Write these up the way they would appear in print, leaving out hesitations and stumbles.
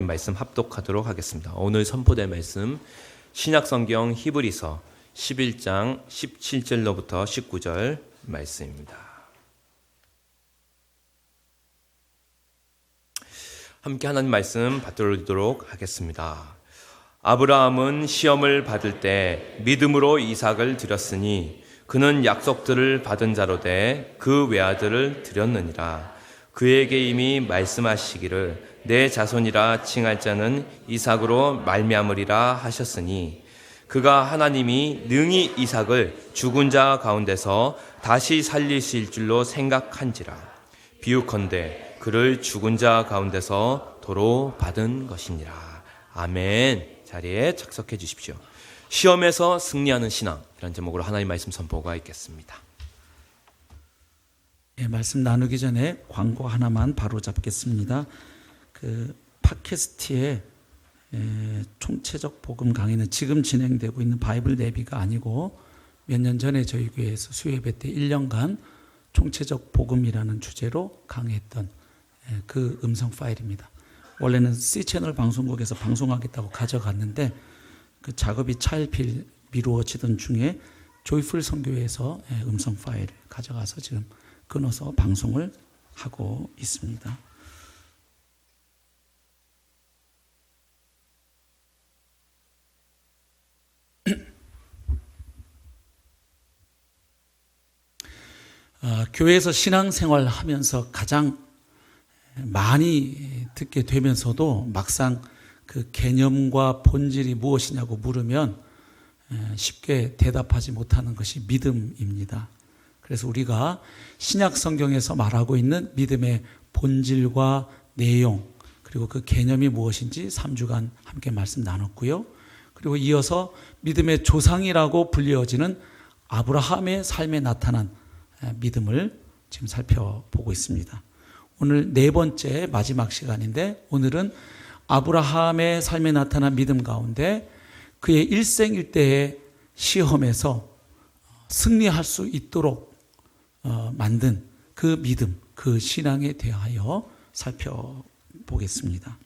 말씀 합독하도록 하겠습니다. 오늘 선포될 말씀 신약성경 히브리서 11장 17절로부터 19절 말씀입니다. 함께 하나님 말씀 받들도록 하겠습니다. 아브라함은 시험을 받을 때 믿음으로 이삭을 드렸으니 그는 약속들을 받은 자로 돼 그 외아들을 드렸느니라. 그에게 이미 말씀하시기를 내 자손이라 칭할 자는 이삭으로 말미암으리라 하셨으니 그가 하나님이 능히 이삭을 죽은 자 가운데서 다시 살리실 줄로 생각한지라. 비유컨대 그를 죽은 자 가운데서 도로 받은 것이니라. 아멘. 자리에 착석해 주십시오. 시험에서 승리하는 신앙, 이런 제목으로 하나님 말씀 선포가 있겠습니다. 말씀 나누기 전에 광고 하나만 바로 잡겠습니다. 그 팟캐스트의 총체적 복음 강의는 지금 진행되고 있는 바이블 내비가 아니고 몇 년 전에 저희 교회에서 수요예배 때 1년간 총체적 복음이라는 주제로 강의했던 그 음성 파일입니다. 원래는 C채널 방송국에서 방송하겠다고 가져갔는데 그 작업이 차일피일 미루어지던 중에 조이풀 선교회에서 음성 파일을 가져가서 지금 끊어서 방송을 하고 있습니다. 교회에서 신앙생활 하면서 가장 많이 듣게 되면서도 막상 그 개념과 본질이 무엇이냐고 물으면 쉽게 대답하지 못하는 것이 믿음입니다. 그래서 우리가 신약 성경에서 말하고 있는 믿음의 본질과 내용, 그리고 그 개념이 무엇인지 3주간 함께 말씀 나눴고요. 그리고 이어서 믿음의 조상이라고 불리어지는 아브라함의 삶에 나타난 믿음을 지금 살펴보고 있습니다. 오늘 네 번째 마지막 시간인데 오늘은 아브라함의 삶에 나타난 믿음 가운데 그의 일생일대의 시험에서 승리할 수 있도록 만든 그 믿음, 그 신앙에 대하여 살펴보겠습니다.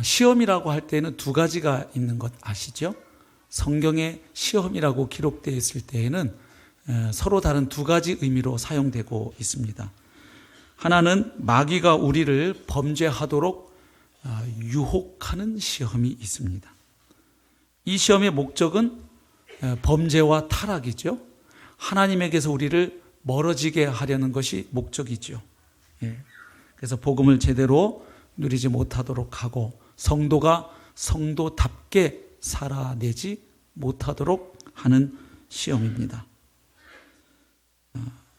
시험이라고 할 때는 두 가지가 있는 것 아시죠? 성경에 시험이라고 기록되어 있을 때에는 서로 다른 두 가지 의미로 사용되고 있습니다. 하나는 마귀가 우리를 범죄하도록 유혹하는 시험이 있습니다. 이 시험의 목적은 범죄와 타락이죠. 하나님에게서 우리를 멀어지게 하려는 것이 목적이죠. 그래서 복음을 제대로 누리지 못하도록 하고 성도가 성도답게 살아내지 못하도록 하는 시험입니다.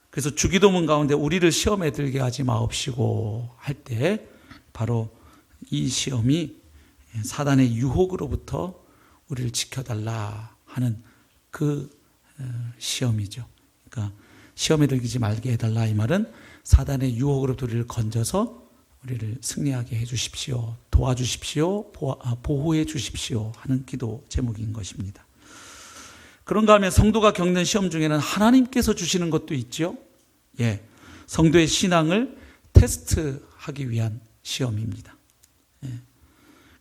그래서 주기도문 가운데 우리를 시험에 들게 하지 마옵시고 할 때 바로 이 시험이 사단의 유혹으로부터 우리를 지켜달라 하는 그 시험이죠. 그러니까 시험에 들지 말게 해달라 이 말은 사단의 유혹으로부터 우리를 건져서 우리를 승리하게 해주십시오. 도와주십시오. 보호해 주십시오 하는 기도 제목인 것입니다. 그런가 하면 성도가 겪는 시험 중에는 하나님께서 주시는 것도 있죠. 성도의 신앙을 테스트하기 위한 시험입니다.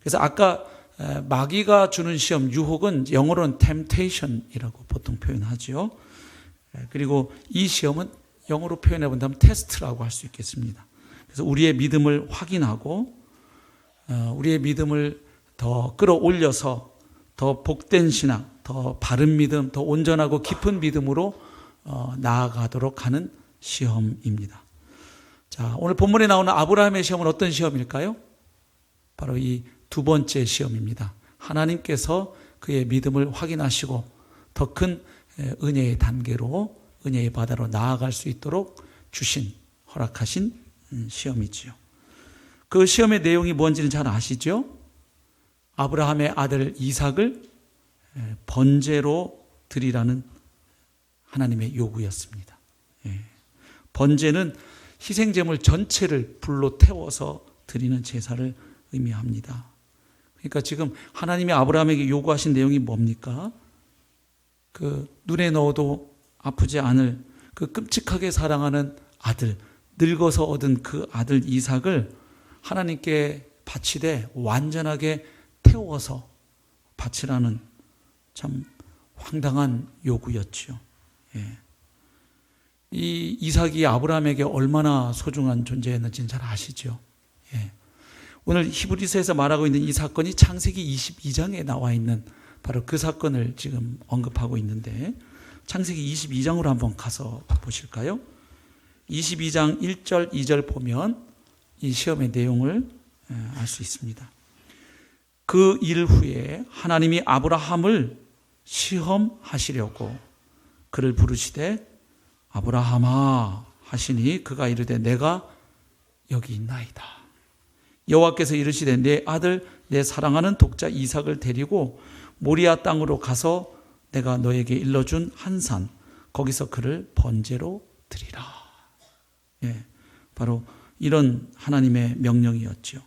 그래서 아까 마귀가 주는 시험, 유혹은 영어로는 temptation이라고 보통 표현하죠. 그리고 이 시험은 영어로 표현해 본다면 테스트라고 할 수 있겠습니다. 그래서 우리의 믿음을 확인하고 우리의 믿음을 더 끌어올려서 더 복된 신앙, 더 바른 믿음, 더 온전하고 깊은 믿음으로 나아가도록 하는 시험입니다. 자, 오늘 본문에 나오는 아브라함의 시험은 어떤 시험일까요? 바로 이 두 번째 시험입니다. 하나님께서 그의 믿음을 확인하시고 더 큰 은혜의 단계로 은혜의 바다로 나아갈 수 있도록 주신, 허락하신 시험이지요. 그 시험의 내용이 뭔지는 잘 아시죠? 아브라함의 아들 이삭을 번제로 드리라는 하나님의 요구였습니다. 번제는 희생제물 전체를 불로 태워서 드리는 제사를 의미합니다. 그러니까 지금 하나님이 아브라함에게 요구하신 내용이 뭡니까? 그 눈에 넣어도 아프지 않을 그 끔찍하게 사랑하는 아들, 늙어서 얻은 그 아들 이삭을 하나님께 바치되 완전하게 태워서 바치라는 참 황당한 요구였죠. 예. 이 이삭이 아브라함에게 얼마나 소중한 존재였는지는 잘 아시죠. 예. 오늘 히브리서에서 말하고 있는 이 사건이 창세기 22장에 나와 있는 바로 그 사건을 지금 언급하고 있는데, 창세기 22장으로 한번 가서 보실까요? 22장 1절 2절 보면 이 시험의 내용을 알 수 있습니다. 그 일 후에 하나님이 아브라함을 시험하시려고 그를 부르시되 아브라함아 하시니 그가 이르되 내가 여기 있나이다. 여호와께서 이르시되 내 아들 내 사랑하는 독자 이삭을 데리고 모리아 땅으로 가서 내가 너에게 일러준 한 산 거기서 그를 번제로 드리라. 예, 바로 이런 하나님의 명령이었죠.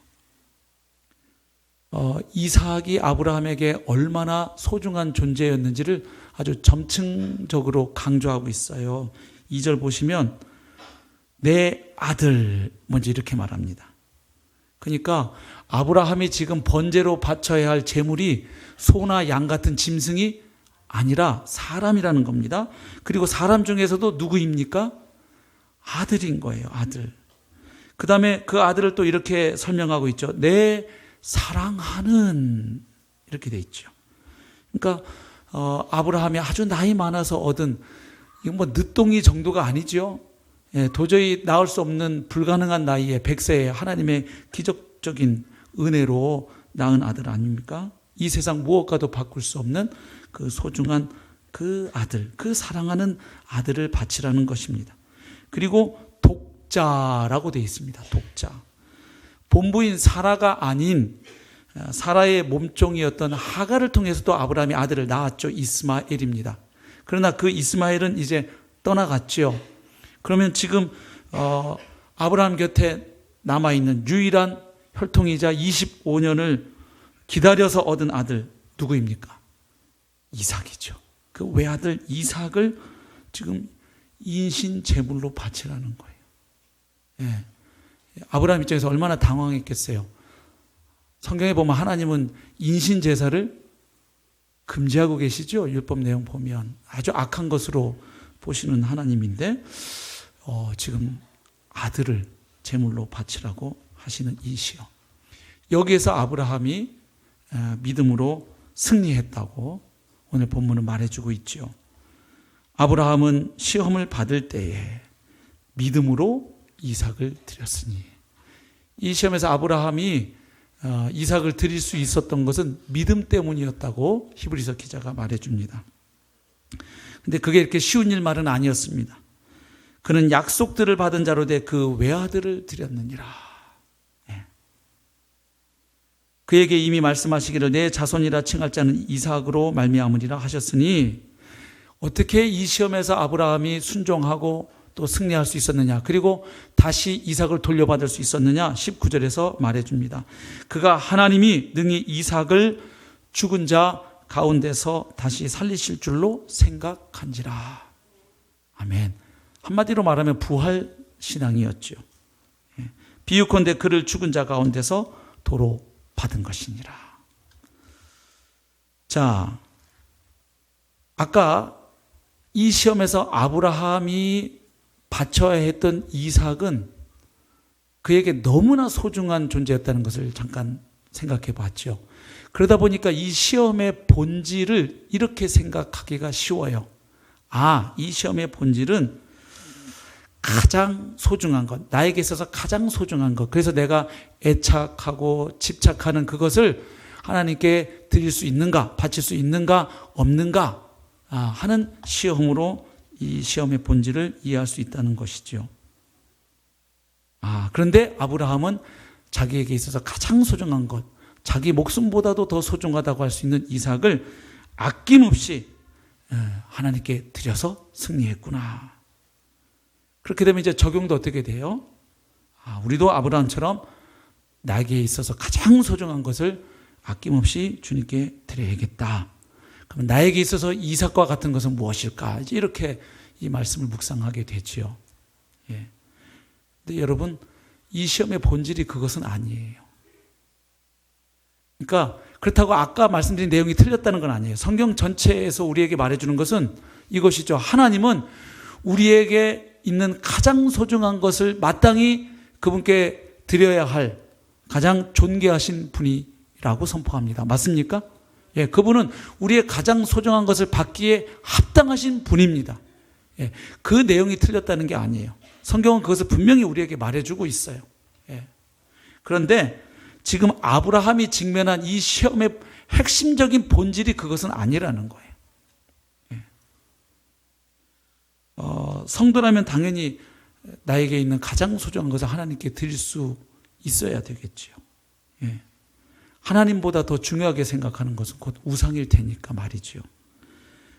이삭이 아브라함에게 얼마나 소중한 존재였는지를 아주 점층적으로 강조하고 있어요. 2절 보시면 내 아들 먼저 이렇게 말합니다. 그러니까 아브라함이 지금 번제로 바쳐야 할 제물이 소나 양 같은 짐승이 아니라 사람이라는 겁니다. 그리고 사람 중에서도 누구입니까? 아들인 거예요. 아들. 그 다음에 그 아들을 또 이렇게 설명하고 있죠. 내 사랑하는, 이렇게 돼 있죠. 그러니까 아브라함이 아주 나이 많아서 얻은, 이건 뭐 늦둥이 정도가 아니죠. 예, 도저히 낳을 수 없는 불가능한 나이에 100세에 하나님의 기적적인 은혜로 낳은 아들 아닙니까? 이 세상 무엇과도 바꿀 수 없는 그 소중한 그 아들, 그 사랑하는 아들을 바치라는 것입니다. 그리고 독자라고 되어 있습니다. 독자. 본부인 사라가 아닌 사라의 몸종이었던 하갈을 통해서도 아브라함이 아들을 낳았죠. 이스마엘입니다. 그러나 그 이스마엘은 이제 떠나갔죠. 그러면 지금 아브라함 곁에 남아있는 유일한 혈통이자 25년을 기다려서 얻은 아들 누구입니까? 이삭이죠. 그 외아들 이삭을 지금 인신 제물로 바치라는 거예요. 예. 아브라함 입장에서 얼마나 당황했겠어요. 성경에 보면 하나님은 인신 제사를 금지하고 계시죠. 율법 내용 보면 아주 악한 것으로 보시는 하나님인데 지금 아들을 제물로 바치라고 하시는 이 시험. 여기에서 아브라함이 믿음으로 승리했다고 오늘 본문은 말해주고 있죠. 아브라함은 시험을 받을 때에 믿음으로 이삭을 드렸으니, 이 시험에서 아브라함이 이삭을 드릴 수 있었던 것은 믿음 때문이었다고 히브리서 기자가 말해줍니다. 근데 그게 이렇게 쉬운 일말은 아니었습니다. 그는 약속들을 받은 자로 돼 그 외아들을 드렸느니라. 그에게 이미 말씀하시기를 내 자손이라 칭할 자는 이삭으로 말미암으리라 하셨으니, 어떻게 이 시험에서 아브라함이 순종하고 또 승리할 수 있었느냐, 그리고 다시 이삭을 돌려받을 수 있었느냐, 19절에서 말해줍니다. 그가 하나님이 능히 이삭을 죽은 자 가운데서 다시 살리실 줄로 생각한지라. 아멘. 한마디로 말하면 부활 신앙이었죠. 비유컨대 그를 죽은 자 가운데서 도로 받은 것이니라. 자, 아까 이 시험에서 아브라함이 바쳐야 했던 이삭은 그에게 너무나 소중한 존재였다는 것을 잠깐 생각해 봤죠. 그러다 보니까 이 시험의 본질을 이렇게 생각하기가 쉬워요. 이 시험의 본질은 가장 소중한 것, 나에게 있어서 가장 소중한 것, 그래서 내가 애착하고 집착하는 그것을 하나님께 드릴 수 있는가, 바칠 수 있는가, 없는가 하는 시험으로 이 시험의 본질을 이해할 수 있다는 것이죠. 그런데 아브라함은 자기에게 있어서 가장 소중한 것, 자기 목숨보다도 더 소중하다고 할 수 있는 이삭을 아낌없이 하나님께 드려서 승리했구나. 그렇게 되면 이제 적용도 어떻게 돼요? 우리도 아브라함처럼 나에게 있어서 가장 소중한 것을 아낌없이 주님께 드려야겠다. 그럼 나에게 있어서 이삭과 같은 것은 무엇일까? 이제 이렇게 이 말씀을 묵상하게 되지요. 예. 근데 여러분, 이 시험의 본질이 그것은 아니에요. 그러니까 그렇다고 아까 말씀드린 내용이 틀렸다는 건 아니에요. 성경 전체에서 우리에게 말해주는 것은 이것이죠. 하나님은 우리에게 있는 가장 소중한 것을 마땅히 그분께 드려야 할 가장 존귀하신 분이라고 선포합니다. 맞습니까? 예, 그분은 우리의 가장 소중한 것을 받기에 합당하신 분입니다. 예, 그 내용이 틀렸다는 게 아니에요. 성경은 그것을 분명히 우리에게 말해주고 있어요. 예. 그런데 지금 아브라함이 직면한 이 시험의 핵심적인 본질이 그것은 아니라는 거예요. 예. 성도라면 당연히 나에게 있는 가장 소중한 것을 하나님께 드릴 수 있어야 되겠지요. 예. 하나님보다 더 중요하게 생각하는 것은 곧 우상일 테니까 말이죠.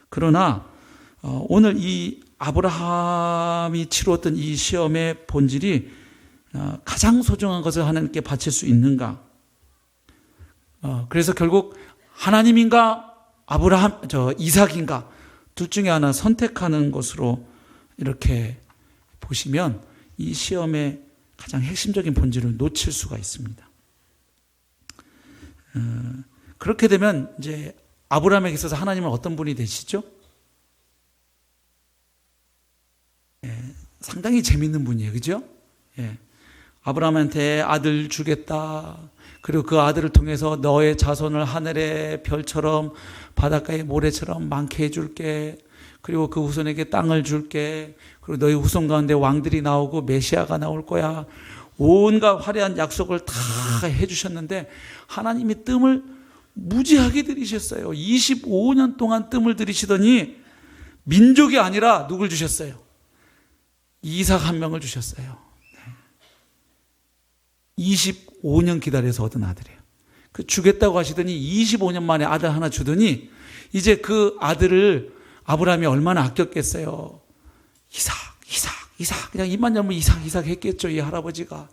그러나 오늘 이 아브라함이 치루었던 이 시험의 본질이 가장 소중한 것을 하나님께 바칠 수 있는가? 그래서 결국 하나님인가 이삭인가 둘 중에 하나 선택하는 것으로 이렇게 보시면 이 시험의 가장 핵심적인 본질을 놓칠 수가 있습니다. 그렇게 되면 이제 아브라함에게 있어서 하나님은 어떤 분이 되시죠? 예, 상당히 재밌는 분이에요. 그죠? 예. 아브라함한테 아들 주겠다. 그리고 그 아들을 통해서 너의 자손을 하늘의 별처럼 바닷가의 모래처럼 많게 해줄게. 그리고 그 후손에게 땅을 줄게. 그리고 너희 후손 가운데 왕들이 나오고 메시아가 나올 거야. 온갖 화려한 약속을 다 해주셨는데 하나님이 뜸을 무지하게 들이셨어요. 25년 동안 뜸을 들이시더니 민족이 아니라 누굴 주셨어요? 이삭 한 명을 주셨어요. 25년 기다려서 얻은 아들이에요. 그 주겠다고 하시더니 25년 만에 아들 하나 주더니 이제 그 아들을 아브라함이 얼마나 아꼈겠어요. 이삭 그냥 입만 열면 이삭 했겠죠. 이 할아버지가.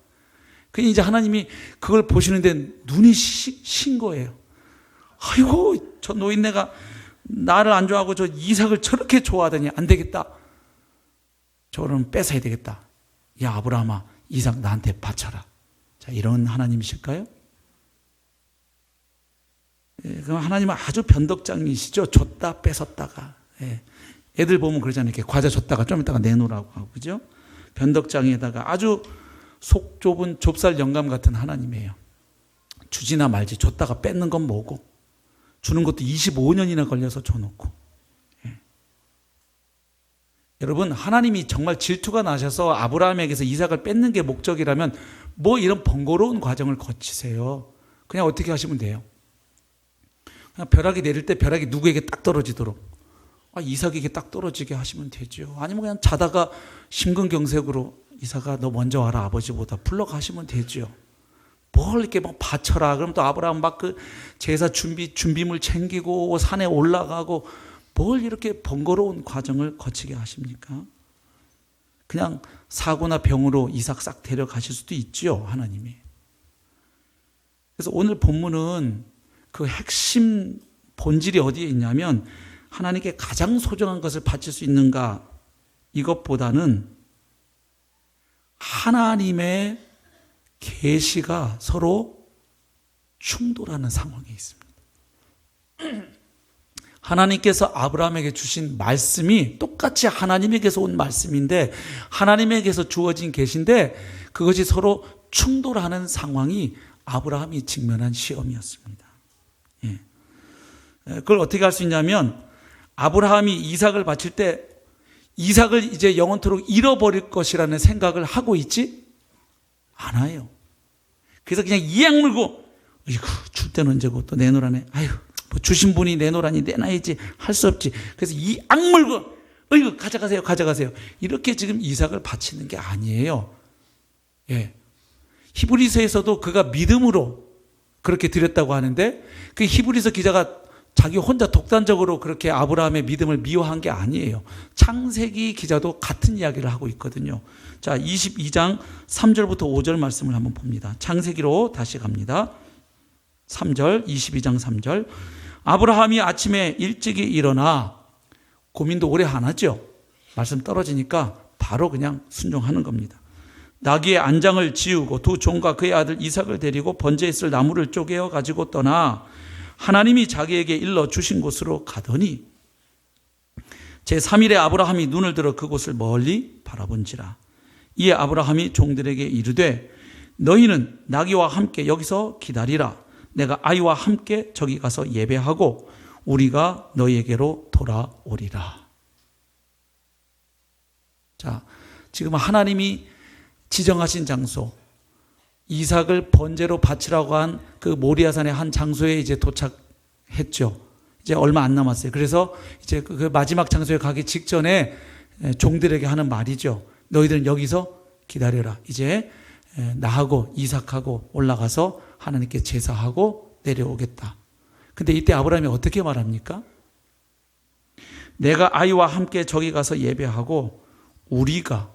그냥 이제 하나님이 그걸 보시는데 눈이 신 거예요. 아이고 저 노인네가 나를 안 좋아하고 저 이삭을 저렇게 좋아하더니 안 되겠다. 저를 뺏어야 되겠다. 야 아브라함아 이삭 나한테 바쳐라. 자 이런 하나님이실까요? 예, 그럼 하나님은 아주 변덕장이시죠. 줬다 뺏었다가. 예. 애들 보면 그러잖아요. 이렇게 과자 줬다가 좀 이따가 내놓으라고 하고, 그죠? 변덕장에다가 아주 속 좁은 좁쌀 영감 같은 하나님이에요. 주지나 말지 줬다가 뺏는 건 뭐고, 주는 것도 25년이나 걸려서 줘놓고. 예. 여러분, 하나님이 정말 질투가 나셔서 아브라함에게서 이삭을 뺏는 게 목적이라면 뭐 이런 번거로운 과정을 거치세요. 그냥 어떻게 하시면 돼요? 그냥 벼락이 내릴 때 벼락이 누구에게 딱 떨어지도록. 이삭에게 딱 떨어지게 하시면 되죠. 아니면 그냥 자다가 심근경색으로 이삭아 너 먼저 와라 아버지보다 불러가시면 되죠. 뭘 이렇게 막 바쳐라. 그럼 또 아브라함 막 그 제사 준비물 챙기고 산에 올라가고 뭘 이렇게 번거로운 과정을 거치게 하십니까? 그냥 사고나 병으로 이삭 싹 데려가실 수도 있죠. 하나님이. 그래서 오늘 본문은 그 핵심 본질이 어디에 있냐면 하나님께 가장 소중한 것을 바칠 수 있는가 이것보다는 하나님의 계시가 서로 충돌하는 상황에 있습니다. 하나님께서 아브라함에게 주신 말씀이 똑같이 하나님에게서 온 말씀인데 하나님에게서 주어진 계시인데 그것이 서로 충돌하는 상황이 아브라함이 직면한 시험이었습니다. 예. 그걸 어떻게 할 수 있냐면 아브라함이 이삭을 바칠 때 이삭을 이제 영원토록 잃어버릴 것이라는 생각을 하고 있지 않아요. 그래서 그냥 이 악물고 줄 때는 언제고 또 내놓으라네. 아유 뭐 주신 분이 내놓으라니 내놔야지 할 수 없지. 그래서 이 악물고 가져가세요. 이렇게 지금 이삭을 바치는 게 아니에요. 예. 히브리서에서도 그가 믿음으로 그렇게 드렸다고 하는데 그 히브리서 기자가 자기 혼자 독단적으로 그렇게 아브라함의 믿음을 미워한 게 아니에요. 창세기 기자도 같은 이야기를 하고 있거든요. 자, 22장 3절부터 5절 말씀을 한번 봅니다. 창세기로 다시 갑니다. 3절, 22장 3절. 아브라함이 아침에 일찍이 일어나 고민도 오래 안 하죠. 말씀 떨어지니까 바로 그냥 순종하는 겁니다. 나귀의 안장을 지우고 두 종과 그의 아들 이삭을 데리고 번제에 있을 나무를 쪼개어 가지고 떠나 하나님이 자기에게 일러 주신 곳으로 가더니 제3일에 아브라함이 눈을 들어 그곳을 멀리 바라본지라. 이에 아브라함이 종들에게 이르되 너희는 나귀와 함께 여기서 기다리라. 내가 아이와 함께 저기 가서 예배하고 우리가 너희에게로 돌아오리라. 자, 지금 하나님이 지정하신 장소, 이삭을 번제로 바치라고 한 그 모리아산의 한 장소에 이제 도착했죠. 이제 얼마 안 남았어요. 그래서 이제 그 마지막 장소에 가기 직전에 종들에게 하는 말이죠. 너희들은 여기서 기다려라. 이제 나하고 이삭하고 올라가서 하나님께 제사하고 내려오겠다. 근데 이때 아브라함이 어떻게 말합니까? 내가 아이와 함께 저기 가서 예배하고 우리가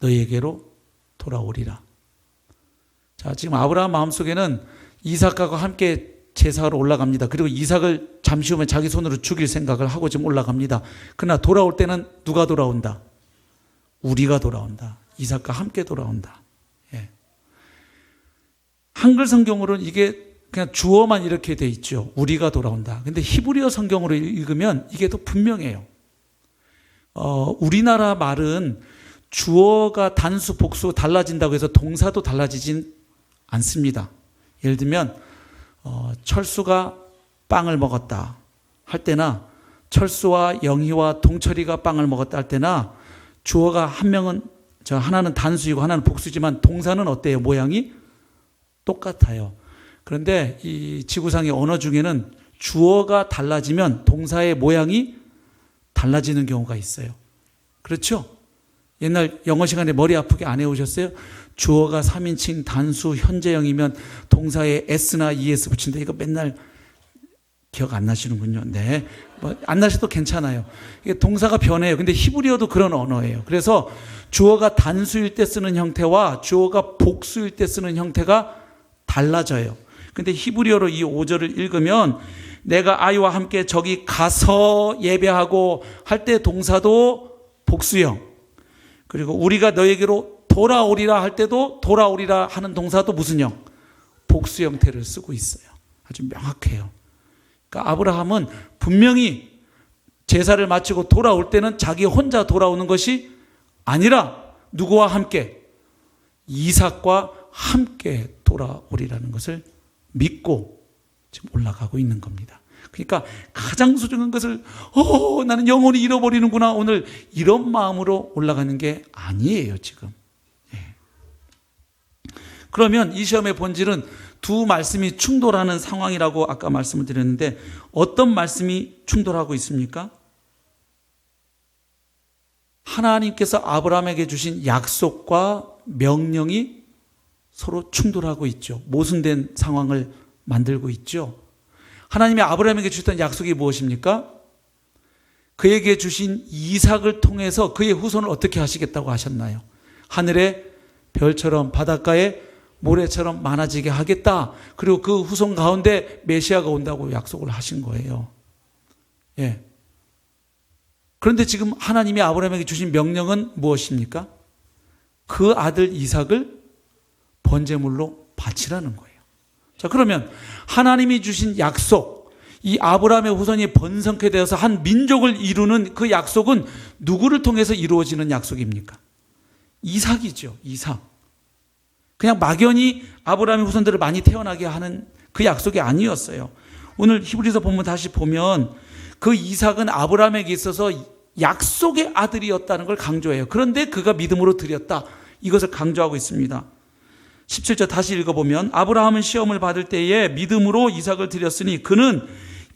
너희에게로 돌아오리라. 자, 지금 아브라함 마음속에는 이삭하고 함께 제사하러 올라갑니다. 그리고 이삭을 잠시 후면 자기 손으로 죽일 생각을 하고 지금 올라갑니다. 그러나 돌아올 때는 누가 돌아온다? 우리가 돌아온다. 이삭과 함께 돌아온다. 예. 한글 성경으로는 이게 그냥 주어만 이렇게 돼 있죠. 우리가 돌아온다. 근데 히브리어 성경으로 읽으면 이게 더 분명해요. 우리나라 말은 주어가 단수, 복수 달라진다고 해서 동사도 달라지진 않습니다. 예를 들면 철수가 빵을 먹었다 할 때나 철수와 영희와 동철이가 빵을 먹었다 할 때나 주어가 하나는 단수이고 하나는 복수지만 동사는 어때요? 모양이 똑같아요. 그런데 이 지구상의 언어 중에는 주어가 달라지면 동사의 모양이 달라지는 경우가 있어요. 그렇죠? 옛날 영어 시간에 머리 아프게 안 해오셨어요? 주어가 3인칭 단수 현재형이면 동사에 s나 es 붙인다. 이거 맨날 기억 안 나시는군요. 네. 안 나셔도 괜찮아요. 이게 동사가 변해요. 근데 히브리어도 그런 언어예요. 그래서 주어가 단수일 때 쓰는 형태와 주어가 복수일 때 쓰는 형태가 달라져요. 근데 히브리어로 이 5절을 읽으면 내가 아이와 함께 저기 가서 예배하고 할 때 동사도 복수형, 그리고 우리가 너에게로 돌아오리라 할 때도 돌아오리라 하는 동사도 무슨 형? 복수 형태를 쓰고 있어요. 아주 명확해요. 그러니까 아브라함은 분명히 제사를 마치고 돌아올 때는 자기 혼자 돌아오는 것이 아니라 누구와 함께? 이삭과 함께 돌아오리라는 것을 믿고 지금 올라가고 있는 겁니다. 그러니까 가장 소중한 것을 나는 영원히 잃어버리는구나 오늘 이런 마음으로 올라가는 게 아니에요 지금. 예. 그러면 이 시험의 본질은 두 말씀이 충돌하는 상황이라고 아까 말씀을 드렸는데 어떤 말씀이 충돌하고 있습니까? 하나님께서 아브라함에게 주신 약속과 명령이 서로 충돌하고 있죠. 모순된 상황을 만들고 있죠. 하나님이 아브라함에게 주셨던 약속이 무엇입니까? 그에게 주신 이삭을 통해서 그의 후손을 어떻게 하시겠다고 하셨나요? 하늘의 별처럼 바닷가의 모래처럼 많아지게 하겠다. 그리고 그 후손 가운데 메시아가 온다고 약속을 하신 거예요. 예. 그런데 지금 하나님이 아브라함에게 주신 명령은 무엇입니까? 그 아들 이삭을 번제물로 바치라는 거예요. 자, 그러면 하나님이 주신 약속, 이 아브라함의 후손이 번성케 되어서 한 민족을 이루는 그 약속은 누구를 통해서 이루어지는 약속입니까? 이삭이죠. 이삭. 그냥 막연히 아브라함의 후손들을 많이 태어나게 하는 그 약속이 아니었어요. 오늘 히브리서 본문 다시 보면 그 이삭은 아브라함에게 있어서 약속의 아들이었다는 걸 강조해요. 그런데 그가 믿음으로 드렸다. 이것을 강조하고 있습니다. 17절 다시 읽어보면 아브라함은 시험을 받을 때에 믿음으로 이삭을 드렸으니 그는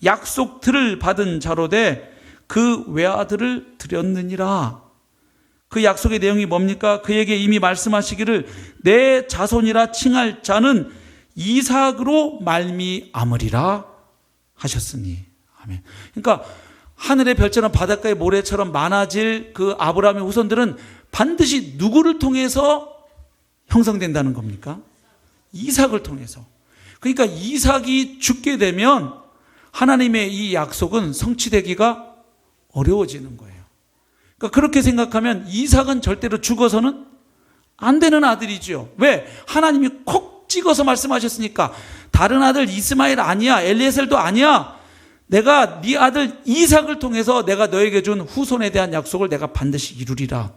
약속들을 받은 자로 돼 그 외아들을 드렸느니라. 그 약속의 내용이 뭡니까? 그에게 이미 말씀하시기를 내 자손이라 칭할 자는 이삭으로 말미암으리라 하셨으니. 아멘. 그러니까 하늘의 별처럼 바닷가의 모래처럼 많아질 그 아브라함의 후손들은 반드시 누구를 통해서 형성된다는 겁니까? 이삭을 통해서. 그러니까 이삭이 죽게 되면 하나님의 이 약속은 성취되기가 어려워지는 거예요. 그러니까 그렇게 생각하면 이삭은 절대로 죽어서는 안 되는 아들이죠. 왜? 하나님이 콕 찍어서 말씀하셨으니까. 다른 아들 이스마엘 아니야, 엘리에셀도 아니야. 내가 네 아들 이삭을 통해서 내가 너에게 준 후손에 대한 약속을 내가 반드시 이루리라.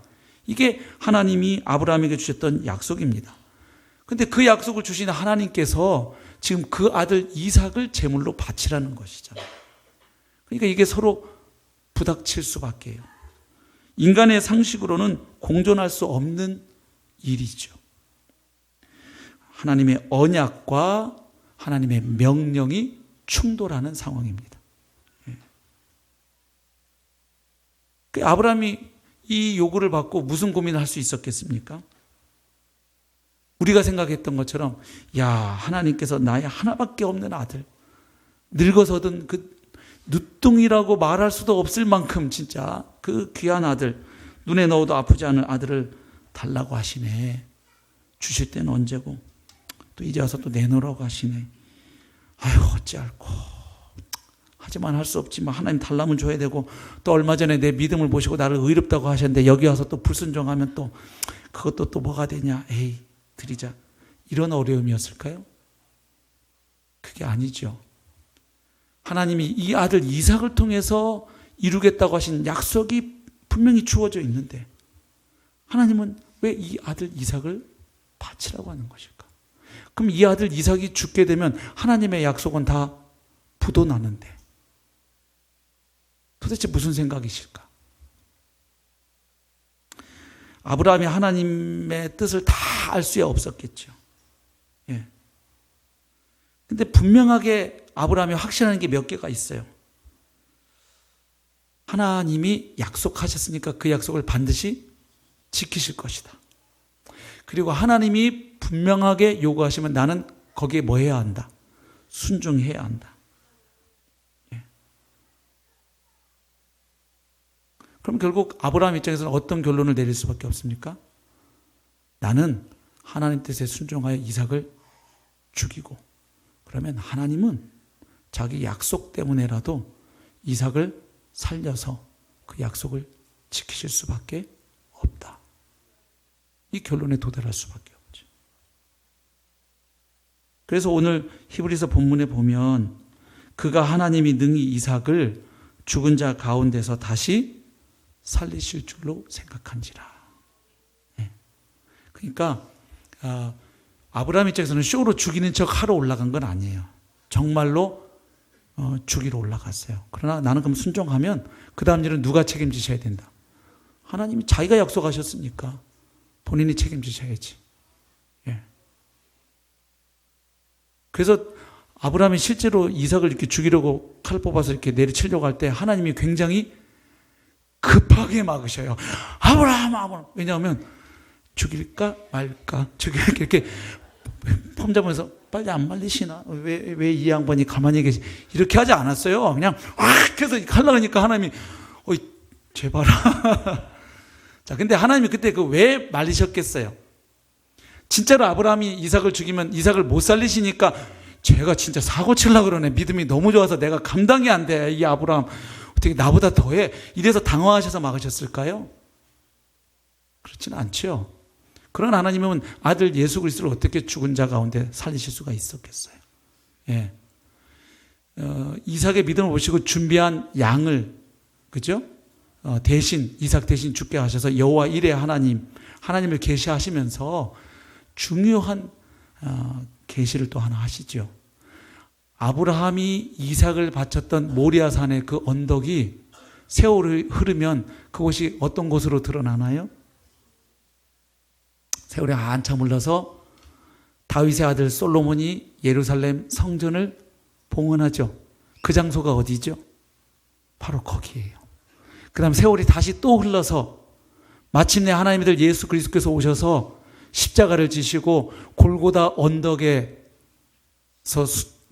이게 하나님이 아브라함에게 주셨던 약속입니다. 근데 그 약속을 주신 하나님께서 지금 그 아들 이삭을 제물로 바치라는 것이잖아요. 그러니까 이게 서로 부닥칠 수밖에 해요. 인간의 상식으로는 공존할 수 없는 일이죠. 하나님의 언약과 하나님의 명령이 충돌하는 상황입니다. 아브라함이 이 요구를 받고 무슨 고민을 할 수 있었겠습니까? 우리가 생각했던 것처럼 야, 하나님께서 나의 하나밖에 없는 아들, 늙어서든 그 누뚱이라고 말할 수도 없을 만큼 진짜 그 귀한 아들, 눈에 넣어도 아프지 않은 아들을 달라고 하시네. 주실 때는 언제고 또 이제 와서 또 내놓으라고 하시네. 아유, 어찌할꼬. 하지만 할 수 없지만 하나님 달라면 줘야 되고, 또 얼마 전에 내 믿음을 보시고 나를 의롭다고 하셨는데 여기 와서 또 불순종하면 또 그것도 또 뭐가 되냐. 에이, 드리자. 이런 어려움이었을까요? 그게 아니죠. 하나님이 이 아들 이삭을 통해서 이루겠다고 하신 약속이 분명히 주어져 있는데 하나님은 왜 이 아들 이삭을 바치라고 하는 것일까? 그럼 이 아들 이삭이 죽게 되면 하나님의 약속은 다 부도나는데 도대체 무슨 생각이실까? 아브라함이 하나님의 뜻을 다 알 수야 없었겠죠. 예. 근데 분명하게 아브라함이 확신하는 게 몇 개가 있어요. 하나님이 약속하셨으니까 그 약속을 반드시 지키실 것이다. 그리고 하나님이 분명하게 요구하시면 나는 거기에 뭐 해야 한다? 순종해야 한다. 예. 그럼 결국 아브라함 입장에서는 어떤 결론을 내릴 수밖에 없습니까? 나는 하나님 뜻에 순종하여 이삭을 죽이고, 그러면 하나님은 자기 약속 때문에라도 이삭을 살려서 그 약속을 지키실 수밖에 없다. 이 결론에 도달할 수밖에 없죠. 그래서 오늘 히브리서 본문에 보면 그가 하나님이 능히 이삭을 죽은 자 가운데서 다시 살리실 줄로 생각한지라. 네. 그러니까 아브라함 입장에서는 쇼로 죽이는 척 하러 올라간 건 아니에요. 정말로 죽이러 올라갔어요. 그러나 나는 그럼 순종하면 그 다음 일은 누가 책임지셔야 된다? 하나님이 자기가 약속하셨으니까 본인이 책임지셔야지. 예. 그래서 아브라함이 실제로 이삭을 이렇게 죽이려고 칼 뽑아서 이렇게 내리치려고 할 때 하나님이 굉장히 급하게 막으셔요. 아브라함. 왜냐하면 죽일까 말까 죽일까 이렇게 폼 잡으면서 빨리 안 말리시나? 왜 이 양반이 가만히 계시? 이렇게 하지 않았어요. 그냥 확 해서 하려니까 하나님이 제발. 자, 근데 하나님이 그때 왜 말리셨겠어요? 진짜로 아브라함이 이삭을 죽이면 이삭을 못 살리시니까 제가 진짜 사고 치려고 그러네. 믿음이 너무 좋아서 내가 감당이 안 돼. 이 아브라함 어떻게 나보다 더해? 이래서 당황하셔서 막으셨을까요? 그렇지는 않죠. 그런 하나님은 아들 예수 그리스도를 어떻게 죽은 자 가운데 살리실 수가 있었겠어요? 예. 이삭의 믿음을 보시고 준비한 양을, 그죠? 대신, 이삭 대신 죽게 하셔서 여호와 이레 하나님을 계시하시면서 중요한 계시를 또 하나 하시죠. 아브라함이 이삭을 바쳤던 모리아산의 그 언덕이 세월이 흐르면 그곳이 어떤 곳으로 드러나나요? 세월이 한참 흘러서 다윗의 아들 솔로몬이 예루살렘 성전을 봉헌하죠. 그 장소가 어디죠? 바로 거기예요. 그 다음 세월이 다시 또 흘러서 마침내 하나님의 아들 예수 그리스도께서 오셔서 십자가를 지시고 골고다 언덕에서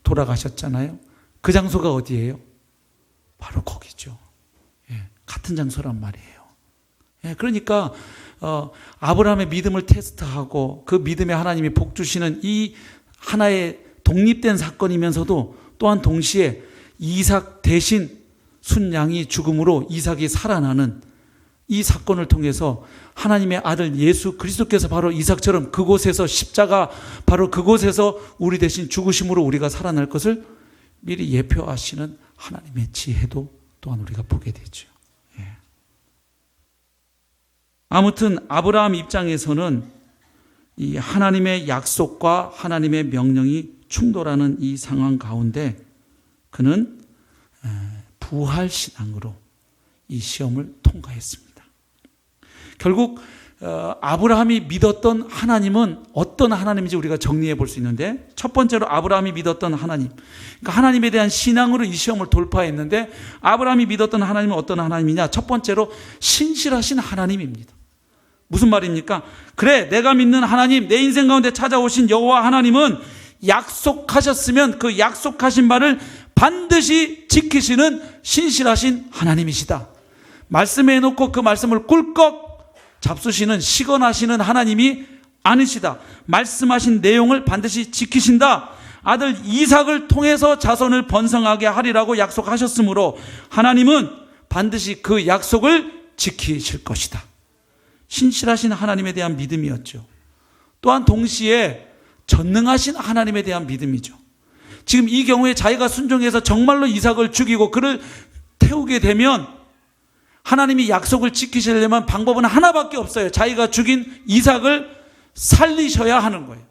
돌아가셨잖아요. 그 장소가 어디예요? 바로 거기죠. 예, 같은 장소란 말이에요. 예, 그러니까 아브라함의 믿음을 테스트하고 그 믿음에 하나님이 복 주시는 이 하나의 독립된 사건이면서도 또한 동시에 이삭 대신 순양이 죽음으로 이삭이 살아나는 이 사건을 통해서 하나님의 아들 예수 그리스도께서 바로 이삭처럼 그곳에서 십자가 바로 그곳에서 우리 대신 죽으심으로 우리가 살아날 것을 미리 예표하시는 하나님의 지혜도 또한 우리가 보게 되죠. 예. 아무튼 아브라함 입장에서는 이 하나님의 약속과 하나님의 명령이 충돌하는 이 상황 가운데 그는 부활신앙으로 이 시험을 통과했습니다. 결국 아브라함이 믿었던 하나님은 어떤 하나님인지 우리가 정리해 볼 수 있는데, 첫 번째로 아브라함이 믿었던 하나님, 그러니까 하나님에 대한 신앙으로 이 시험을 돌파했는데, 아브라함이 믿었던 하나님은 어떤 하나님이냐? 첫 번째로 신실하신 하나님입니다. 무슨 말입니까? 그래, 내가 믿는 하나님, 내 인생 가운데 찾아오신 여호와 하나님은 약속하셨으면 그 약속하신 바를 반드시 지키시는 신실하신 하나님이시다. 말씀해 놓고 그 말씀을 꿀꺽 잡수시는 시건하시는 하나님이 아니시다. 말씀하신 내용을 반드시 지키신다. 아들 이삭을 통해서 자손을 번성하게 하리라고 약속하셨으므로 하나님은 반드시 그 약속을 지키실 것이다. 신실하신 하나님에 대한 믿음이었죠. 또한 동시에 전능하신 하나님에 대한 믿음이죠. 지금 이 경우에 자기가 순종해서 정말로 이삭을 죽이고 그를 태우게 되면 하나님이 약속을 지키시려면 방법은 하나밖에 없어요. 자기가 죽인 이삭을 살리셔야 하는 거예요.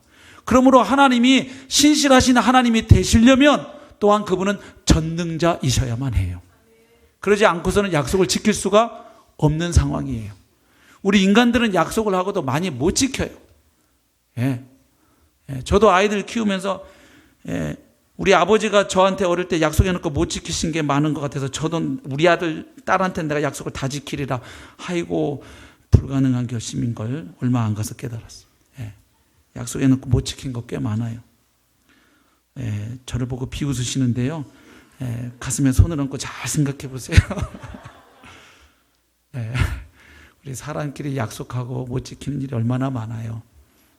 그러므로 하나님이 신실하신 하나님이 되시려면 또한 그분은 전능자이셔야만 해요. 그러지 않고서는 약속을 지킬 수가 없는 상황이에요. 우리 인간들은 약속을 하고도 많이 못 지켜요. 저도 아이들 키우면서 우리 아버지가 저한테 어릴 때 약속해놓고 못 지키신 게 많은 것 같아서 저도 우리 아들, 딸한테 내가 약속을 다 지키리라. 아이고, 불가능한 결심인 걸 얼마 안 가서 깨달았어요. 약속해놓고 못 지킨 거 꽤 많아요. 저를 보고 비웃으시는데요. 가슴에 손을 얹고 잘 생각해 보세요. 우리 사람끼리 약속하고 못 지키는 일이 얼마나 많아요.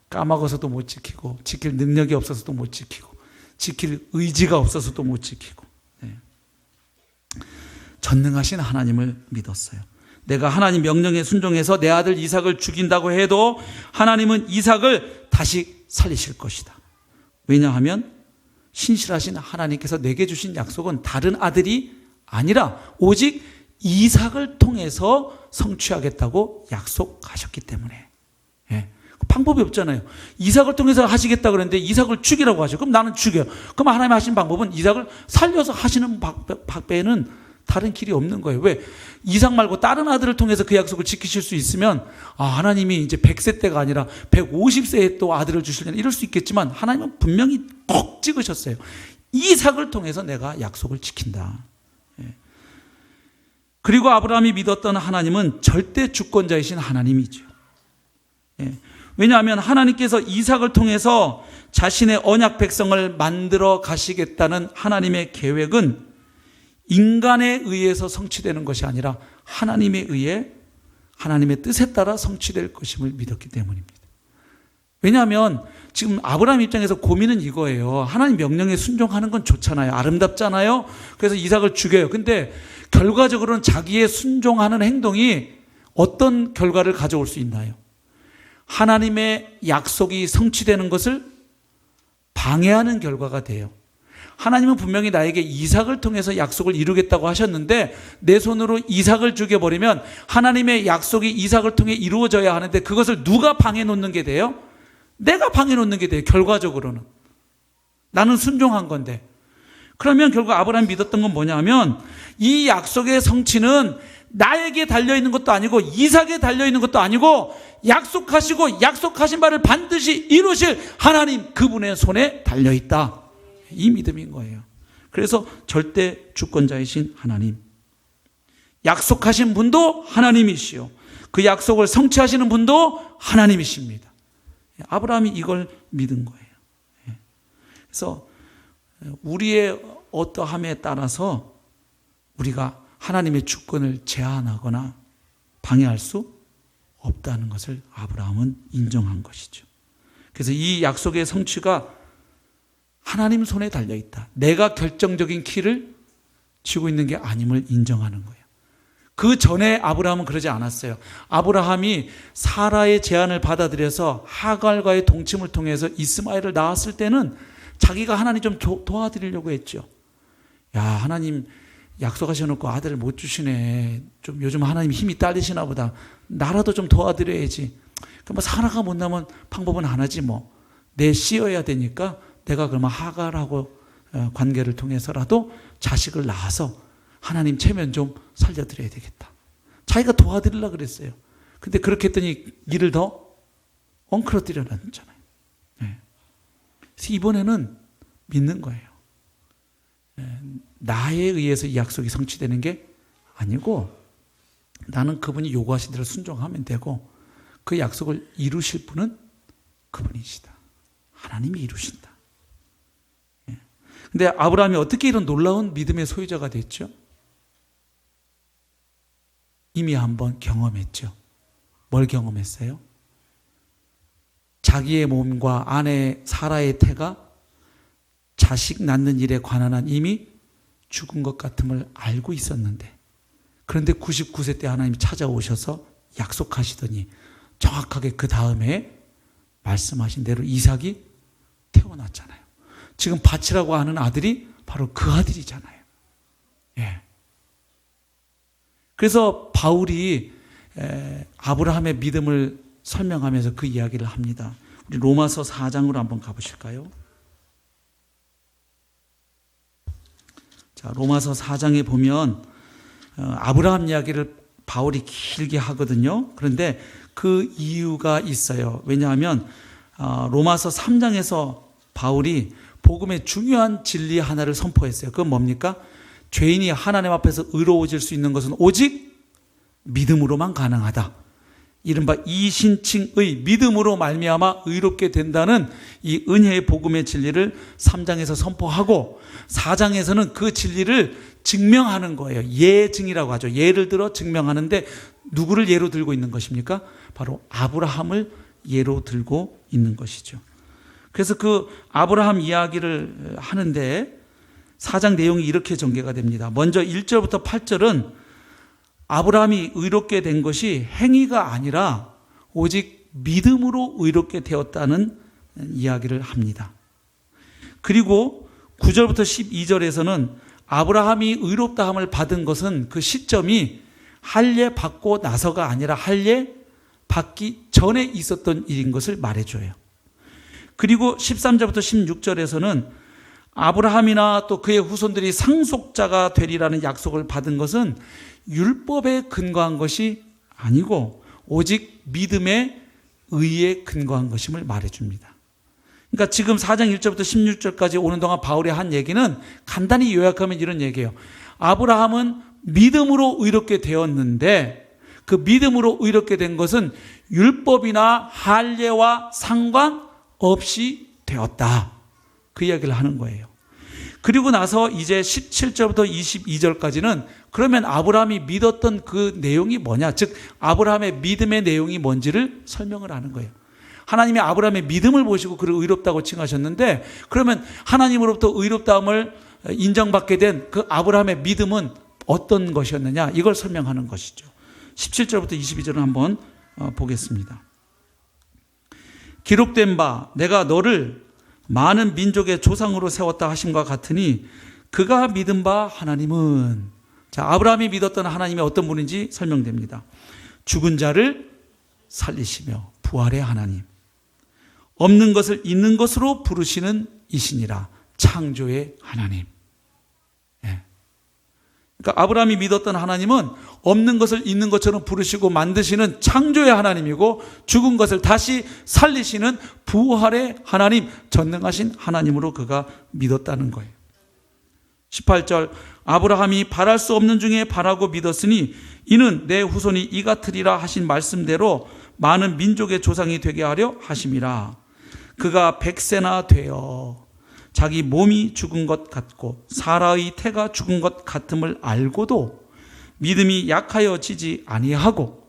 까먹어서도 못 지키고, 지킬 능력이 없어서도 못 지키고, 지킬 의지가 없어서도 못 지키고. 전능하신 하나님을 믿었어요. 내가 하나님 명령에 순종해서 내 아들 이삭을 죽인다고 해도 하나님은 이삭을 다시 살리실 것이다. 왜냐하면 신실하신 하나님께서 내게 주신 약속은 다른 아들이 아니라 오직 이삭을 통해서 성취하겠다고 약속하셨기 때문에. 방법이 없잖아요. 이삭을 통해서 하시겠다 그랬는데 이삭을 죽이라고 하죠. 그럼 나는 죽여요. 그럼 하나님 하신 방법은 이삭을 살려서 하시는 밖에는 다른 길이 없는 거예요. 왜? 이삭 말고 다른 아들을 통해서 그 약속을 지키실 수 있으면 하나님이 이제 100세 때가 아니라 150세에 또 아들을 주시려나 이럴 수 있겠지만 하나님은 분명히 꼭 찍으셨어요. 이삭을 통해서 내가 약속을 지킨다. 그리고 아브라함이 믿었던 하나님은 절대 주권자이신 하나님이죠. 왜냐하면 하나님께서 이삭을 통해서 자신의 언약 백성을 만들어 가시겠다는 하나님의 계획은 인간에 의해서 성취되는 것이 아니라 하나님에 의해 하나님의 뜻에 따라 성취될 것임을 믿었기 때문입니다. 왜냐하면 지금 아브라함 입장에서 고민은 이거예요. 하나님 명령에 순종하는 건 좋잖아요. 아름답잖아요. 그래서 이삭을 죽여요. 근데 결과적으로는 자기의 순종하는 행동이 어떤 결과를 가져올 수 있나요? 하나님의 약속이 성취되는 것을 방해하는 결과가 돼요. 하나님은 분명히 나에게 이삭을 통해서 약속을 이루겠다고 하셨는데 내 손으로 이삭을 죽여버리면 하나님의 약속이 이삭을 통해 이루어져야 하는데 그것을 누가 방해 놓는 게 돼요? 내가 방해 놓는 게 돼요. 결과적으로는. 나는 순종한 건데. 그러면 결국 아브라함이 믿었던 건 뭐냐면 이 약속의 성취는 나에게 달려있는 것도 아니고 이삭에 달려있는 것도 아니고 약속하시고 약속하신 바를 반드시 이루실 하나님 그분의 손에 달려있다. 이 믿음인 거예요. 그래서 절대 주권자이신 하나님, 약속하신 분도 하나님이시요 그 약속을 성취하시는 분도 하나님이십니다. 아브라함이 이걸 믿은 거예요. 그래서 우리의 어떠함에 따라서 우리가 하나님의 주권을 제한하거나 방해할 수 없다는 것을 아브라함은 인정한 것이죠. 그래서 이 약속의 성취가 하나님 손에 달려있다. 내가 결정적인 키를 쥐고 있는 게 아님을 인정하는 거예요. 그 전에 아브라함은 그러지 않았어요. 아브라함이 사라의 제안을 받아들여서 하갈과의 동침을 통해서 이스마엘을 낳았을 때는 자기가 하나님 좀 도와드리려고 했죠. 야, 하나님 약속하셔놓고 아들을 못 주시네. 좀 요즘 하나님 힘이 딸리시나 보다. 나라도 좀 도와드려야지. 그럼 사라가 못 나면 방법은 하나지 뭐. 내 씌어야 되니까 내가 그러면 하갈하고 관계를 통해서라도 자식을 낳아서 하나님 체면 좀 살려드려야 되겠다. 자기가 도와드리려고 그랬어요. 근데 그렇게 했더니 일을 더 엉클어뜨려 놨잖아요. 그래서 이번에는 믿는 거예요. 나에 의해서 이 약속이 성취되는 게 아니고 나는 그분이 요구하신 대로 순종하면 되고 그 약속을 이루실 분은 그분이시다. 하나님이 이루신다. 근데 아브라함이 어떻게 이런 놀라운 믿음의 소유자가 됐죠? 이미 한번 경험했죠. 뭘 경험했어요? 자기의 몸과 아내 사라의 태가 자식 낳는 일에 관한 한 이미 죽은 것 같음을 알고 있었는데, 그런데 99세 때 하나님이 찾아오셔서 약속하시더니 정확하게 그 다음에 말씀하신 대로 이삭이 태어났잖아요. 지금 밭이라고 하는 아들이 바로 그 아들이잖아요. 예. 그래서 바울이 아브라함의 믿음을 설명하면서 그 이야기를 합니다. 우리 로마서 4장으로 한번 가보실까요? 자, 로마서 4장에 보면 아브라함 이야기를 바울이 길게 하거든요. 그런데 그 이유가 있어요. 왜냐하면 로마서 3장에서 바울이 복음의 중요한 진리 하나를 선포했어요. 그건 뭡니까? 죄인이 하나님 앞에서 의로워질 수 있는 것은 오직 믿음으로만 가능하다. 이른바 이신칭의 믿음으로 말미암아 의롭게 된다는 이 은혜의 복음의 진리를 3장에서 선포하고 4장에서는 그 진리를 증명하는 거예요. 예증이라고 하죠. 예를 들어 증명하는데 누구를 예로 들고 있는 것입니까? 바로 아브라함을 예로 들고 있는 것이죠. 그래서 그 아브라함 이야기를 하는데 4장 내용이 이렇게 전개가 됩니다. 먼저 1절부터 8절은 아브라함이 의롭게 된 것이 행위가 아니라 오직 믿음으로 의롭게 되었다는 이야기를 합니다. 그리고 9절부터 12절에서는 아브라함이 의롭다함을 받은 것은 그 시점이 할례 받고 나서가 아니라 할례 받기 전에 있었던 일인 것을 말해줘요. 그리고 13절부터 16절에서는 아브라함이나 또 그의 후손들이 상속자가 되리라는 약속을 받은 것은 율법에 근거한 것이 아니고 오직 믿음의 의에 근거한 것임을 말해줍니다. 그러니까 지금 4장 1절부터 16절까지 오는 동안 바울이 한 얘기는 간단히 요약하면 이런 얘기예요. 아브라함은 믿음으로 의롭게 되었는데 그 믿음으로 의롭게 된 것은 율법이나 할례와 상관없이 되었다. 그 이야기를 하는 거예요. 그리고 나서 이제 17절부터 22절까지는 그러면 아브라함이 믿었던 그 내용이 뭐냐, 즉 아브라함의 믿음의 내용이 뭔지를 설명을 하는 거예요. 하나님이 아브라함의 믿음을 보시고 그를 의롭다고 칭하셨는데 그러면 하나님으로부터 의롭다함을 인정받게 된 그 아브라함의 믿음은 어떤 것이었느냐, 이걸 설명하는 것이죠. 17절부터 22절을 한번 보겠습니다. 기록된 바 내가 너를 많은 민족의 조상으로 세웠다 하심과 같으니 그가 믿은 바 하나님은, 자, 아브라함이 믿었던 하나님이 어떤 분인지 설명됩니다. 죽은 자를 살리시며 부활의 하나님, 없는 것을 있는 것으로 부르시는 이시니라, 창조의 하나님. 그러니까 아브라함이 믿었던 하나님은 없는 것을 있는 것처럼 부르시고 만드시는 창조의 하나님이고 죽은 것을 다시 살리시는 부활의 하나님, 전능하신 하나님으로 그가 믿었다는 거예요. 18절 아브라함이 바랄 수 없는 중에 바라고 믿었으니 이는 내 후손이 이 같으리라 하신 말씀대로 많은 민족의 조상이 되게 하려 하심이라. 그가 100세나 되어 자기 몸이 죽은 것 같고 사라의 태가 죽은 것 같음을 알고도 믿음이 약하여지지 아니하고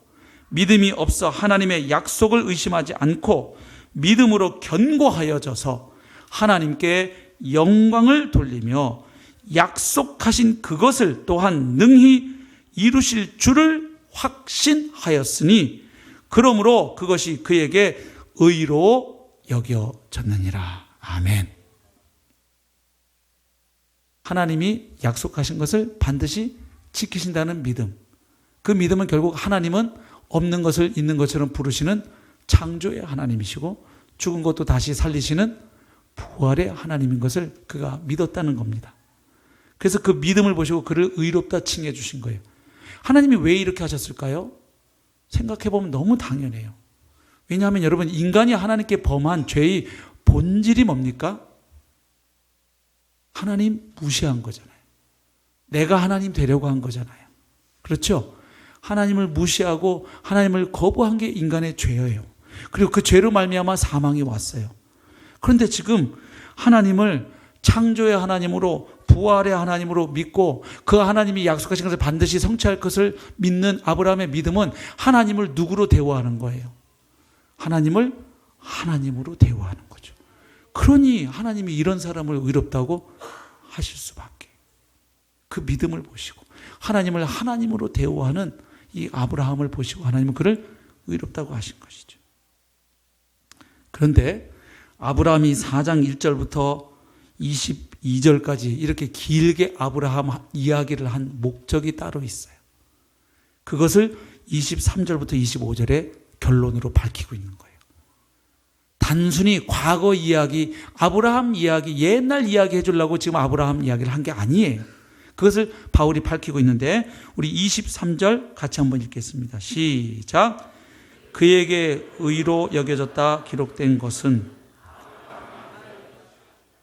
믿음이 없어 하나님의 약속을 의심하지 않고 믿음으로 견고하여져서 하나님께 영광을 돌리며 약속하신 그것을 또한 능히 이루실 줄을 확신하였으니 그러므로 그것이 그에게 의로 여겨졌느니라. 아멘. 하나님이 약속하신 것을 반드시 지키신다는 믿음. 그 믿음은 결국 하나님은 없는 것을 있는 것처럼 부르시는 창조의 하나님이시고 죽은 것도 다시 살리시는 부활의 하나님인 것을 그가 믿었다는 겁니다. 그래서 그 믿음을 보시고 그를 의롭다 칭해 주신 거예요. 하나님이 왜 이렇게 하셨을까요? 생각해 보면 너무 당연해요. 왜냐하면 여러분, 인간이 하나님께 범한 죄의 본질이 뭡니까? 하나님 무시한 거잖아요. 내가 하나님 되려고 한 거잖아요. 그렇죠? 하나님을 무시하고 하나님을 거부한 게 인간의 죄예요. 그리고 그 죄로 말미암아 사망이 왔어요. 그런데 지금 하나님을 창조의 하나님으로, 부활의 하나님으로 믿고 그 하나님이 약속하신 것을 반드시 성취할 것을 믿는 아브라함의 믿음은 하나님을 누구로 대우하는 거예요? 하나님을 하나님으로 대우하는 거죠. 그러니 하나님이 이런 사람을 의롭다고 하실 수밖에. 그 믿음을 보시고 하나님을 하나님으로 대우하는 이 아브라함을 보시고 하나님은 그를 의롭다고 하신 것이죠. 그런데 아브라함이 4장 1절부터 22절까지 이렇게 길게 아브라함 이야기를 한 목적이 따로 있어요. 그것을 23절부터 25절에 결론으로 밝히고 있는 거예요. 단순히 과거 이야기, 아브라함 이야기, 옛날 이야기 해주려고 지금 아브라함 이야기를 한 게 아니에요. 그것을 바울이 밝히고 있는데 우리 23절 같이 한번 읽겠습니다. 시작. 그에게 의로 여겨졌다 기록된 것은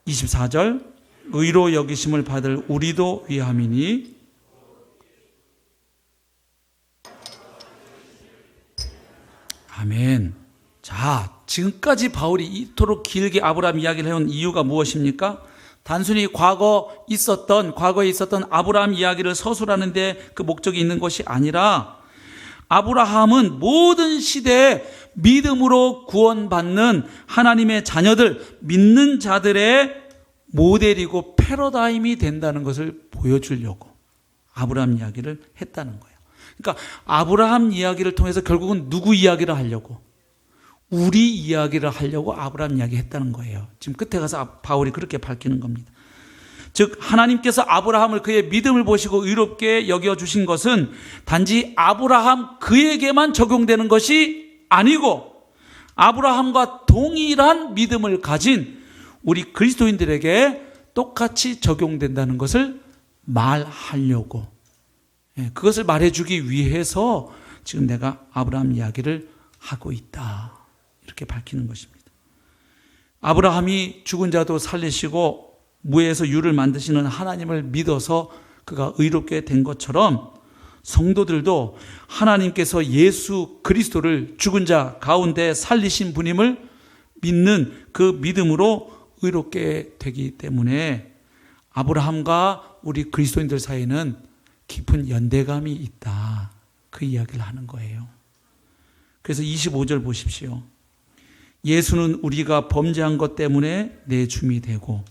24절 의로 여기심을 받을 우리도 위함이니 아멘. 자, 지금까지 바울이 이토록 길게 아브라함 이야기를 해온 이유가 무엇입니까? 단순히 과거에 있었던 아브라함 이야기를 서술하는데 그 목적이 있는 것이 아니라 아브라함은 모든 시대에 믿음으로 구원받는 하나님의 자녀들, 믿는 자들의 모델이고 패러다임이 된다는 것을 보여주려고 아브라함 이야기를 했다는 거예요. 그러니까 아브라함 이야기를 통해서 결국은 누구 이야기를 하려고? 우리 이야기를 하려고 아브라함 이야기 했다는 거예요. 지금 끝에 가서 바울이 그렇게 밝히는 겁니다. 즉 하나님께서 아브라함을 그의 믿음을 보시고 의롭게 여겨주신 것은 단지 아브라함 그에게만 적용되는 것이 아니고 아브라함과 동일한 믿음을 가진 우리 그리스도인들에게 똑같이 적용된다는 것을 말하려고, 그것을 말해주기 위해서 지금 내가 아브라함 이야기를 하고 있다, 이렇게 밝히는 것입니다. 아브라함이 죽은 자도 살리시고 무에서 유를 만드시는 하나님을 믿어서 그가 의롭게 된 것처럼 성도들도 하나님께서 예수 그리스도를 죽은 자 가운데 살리신 분임을 믿는 그 믿음으로 의롭게 되기 때문에 아브라함과 우리 그리스도인들 사이에는 깊은 연대감이 있다, 그 이야기를 하는 거예요. 그래서 25절 보십시오. 예수는 우리가 범죄한 것 때문에 내 줌이 되고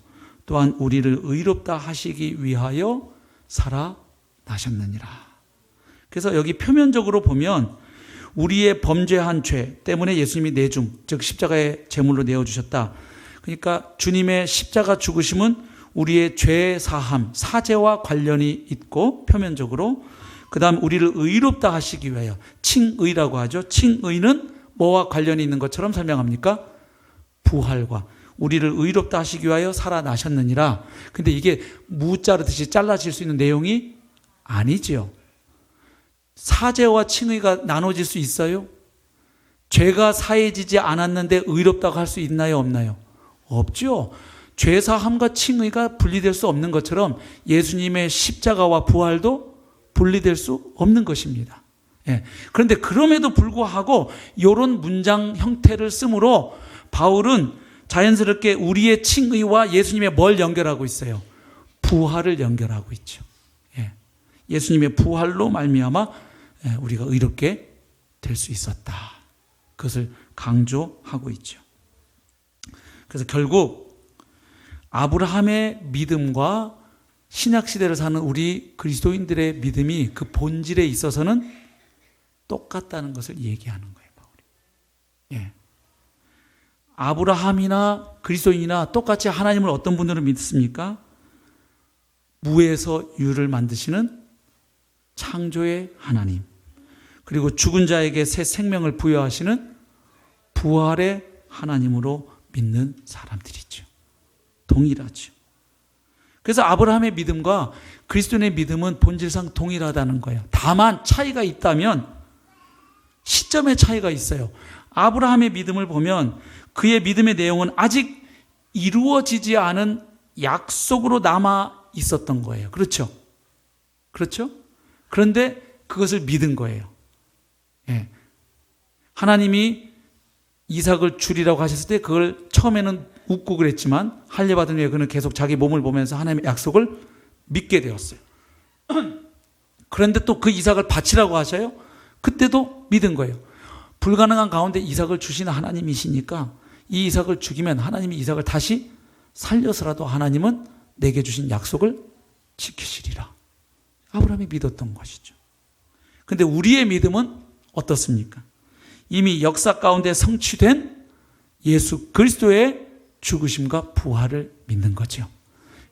또한 우리를 의롭다 하시기 위하여 살아나셨느니라. 그래서 여기 표면적으로 보면 우리의 범죄한 죄 때문에 예수님이 내줌, 즉 십자가의 제물로 내어주셨다. 그러니까 주님의 십자가 죽으심은 우리의 죄 사함, 사죄와 관련이 있고 표면적으로, 그 다음 우리를 의롭다 하시기 위하여, 칭의라고 하죠. 칭의는 뭐와 관련이 있는 것처럼 설명합니까? 부활과. 우리를 의롭다 하시기 위하여 살아나셨느니라. 근데 이게 무 자르듯이 잘라질 수 있는 내용이 아니지요. 사죄와 칭의가 나눠질 수 있어요? 죄가 사해지지 않았는데 의롭다고 할 수 있나요, 없나요? 없죠. 죄사함과 칭의가 분리될 수 없는 것처럼 예수님의 십자가와 부활도 분리될 수 없는 것입니다. 그런데 그럼에도 불구하고 이런 문장 형태를 쓰므로 바울은 자연스럽게 우리의 칭의와 예수님의 뭘 연결하고 있어요? 부활을 연결하고 있죠. 예수님의 부활로 말미암아 우리가 의롭게 될 수 있었다, 그것을 강조하고 있죠. 그래서 결국 아브라함의 믿음과 신약 시대를 사는 우리 그리스도인들의 믿음이 그 본질에 있어서는 똑같다는 것을 얘기하는 거예요, 바울이. 예. 아브라함이나 그리스도인이나 똑같이 하나님을 어떤 분들은 믿습니까? 무에서 유를 만드시는 창조의 하나님, 그리고 죽은 자에게 새 생명을 부여하시는 부활의 하나님으로 믿는 사람들이죠. 동일하죠. 그래서 아브라함의 믿음과 그리스도인의 믿음은 본질상 동일하다는 거예요. 다만 차이가 있다면 시점의 차이가 있어요. 아브라함의 믿음을 보면 그의 믿음의 내용은 아직 이루어지지 않은 약속으로 남아 있었던 거예요. 그렇죠? 그렇죠? 그런데 그것을 믿은 거예요. 예. 하나님이 이삭을 주리라고 하셨을 때 그걸 처음에는 웃고 그랬지만 할례 받은 후에 그는 계속 자기 몸을 보면서 하나님의 약속을 믿게 되었어요. 그런데 또 그 이삭을 바치라고 하셔요. 그때도 믿은 거예요. 불가능한 가운데 이삭을 주시는 하나님이시니까 이 이삭을 죽이면 하나님이 이삭을 다시 살려서라도 하나님은 내게 주신 약속을 지키시리라. 아브라함이 믿었던 것이죠. 그런데 우리의 믿음은 어떻습니까? 이미 역사 가운데 성취된 예수 그리스도의 죽으심과 부활을 믿는 거죠.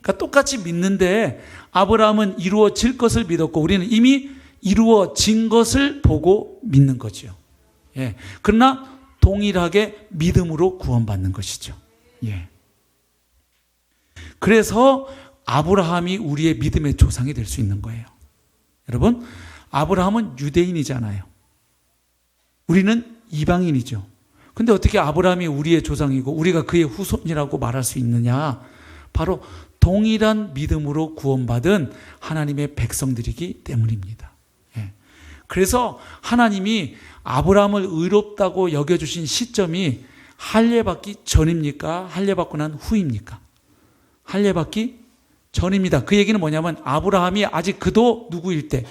그러니까 똑같이 믿는데 아브라함은 이루어질 것을 믿었고 우리는 이미 이루어진 것을 보고 믿는 거죠. 예. 그러나 동일하게 믿음으로 구원받는 것이죠. 예. 그래서 아브라함이 우리의 믿음의 조상이 될 수 있는 거예요. 여러분, 아브라함은 유대인이잖아요. 우리는 이방인이죠. 근데 어떻게 아브라함이 우리의 조상이고 우리가 그의 후손이라고 말할 수 있느냐? 바로 동일한 믿음으로 구원받은 하나님의 백성들이기 때문입니다. 예. 그래서 하나님이 아브라함을 의롭다고 여겨주신 시점이 할례받기 전입니까? 할례받고 난 후입니까? 할례받기 전입니다. 그 얘기는 뭐냐면 아브라함이 아직 그도 누구일 때,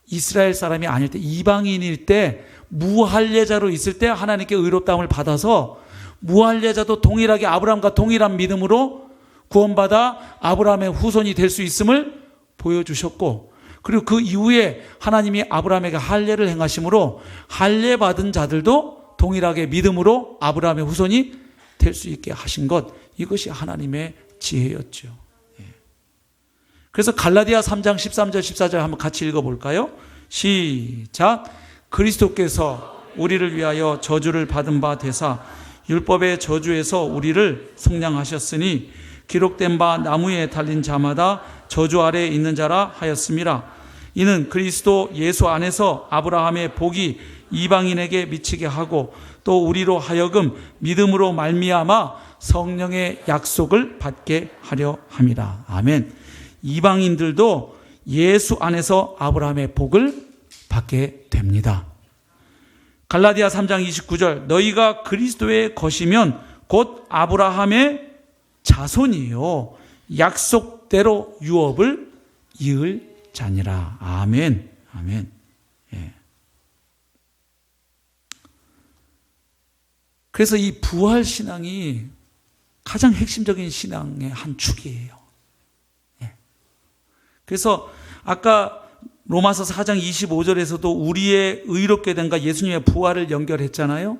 이스라엘 사람이 아닐 때, 이방인일 때, 무할례자로 있을 때 하나님께 의롭다함을 받아서 무할례자도 동일하게 아브라함과 동일한 믿음으로 구원받아 아브라함의 후손이 될 수 있음을 보여주셨고, 그리고 그 이후에 하나님이 아브라함에게 할례를 행하심으로 할례 받은 자들도 동일하게 믿음으로 아브라함의 후손이 될 수 있게 하신 것, 이것이 하나님의 지혜였죠. 그래서 갈라디아 3장 13절 14절 한번 같이 읽어볼까요? 시작. 그리스도께서 우리를 위하여 저주를 받은 바 되사 율법의 저주에서 우리를 속량하셨으니 기록된 바 나무에 달린 자마다 저주 아래에 있는 자라 하였음이라. 이는 그리스도 예수 안에서 아브라함의 복이 이방인에게 미치게 하고 또 우리로 하여금 믿음으로 말미암아 성령의 약속을 받게 하려 함이라. 아멘. 이방인들도 예수 안에서 아브라함의 복을 받게 됩니다. 갈라디아 3장 29절 너희가 그리스도의 것이면 곧 아브라함의 자손이요 약속대로 유업을 이을 자니라. 아멘. 아멘. 예. 그래서 이 부활 신앙이 가장 핵심적인 신앙의 한 축이에요. 예. 그래서 아까 로마서 4장 25절에서도 우리의 의롭게 된과 예수님의 부활을 연결했잖아요.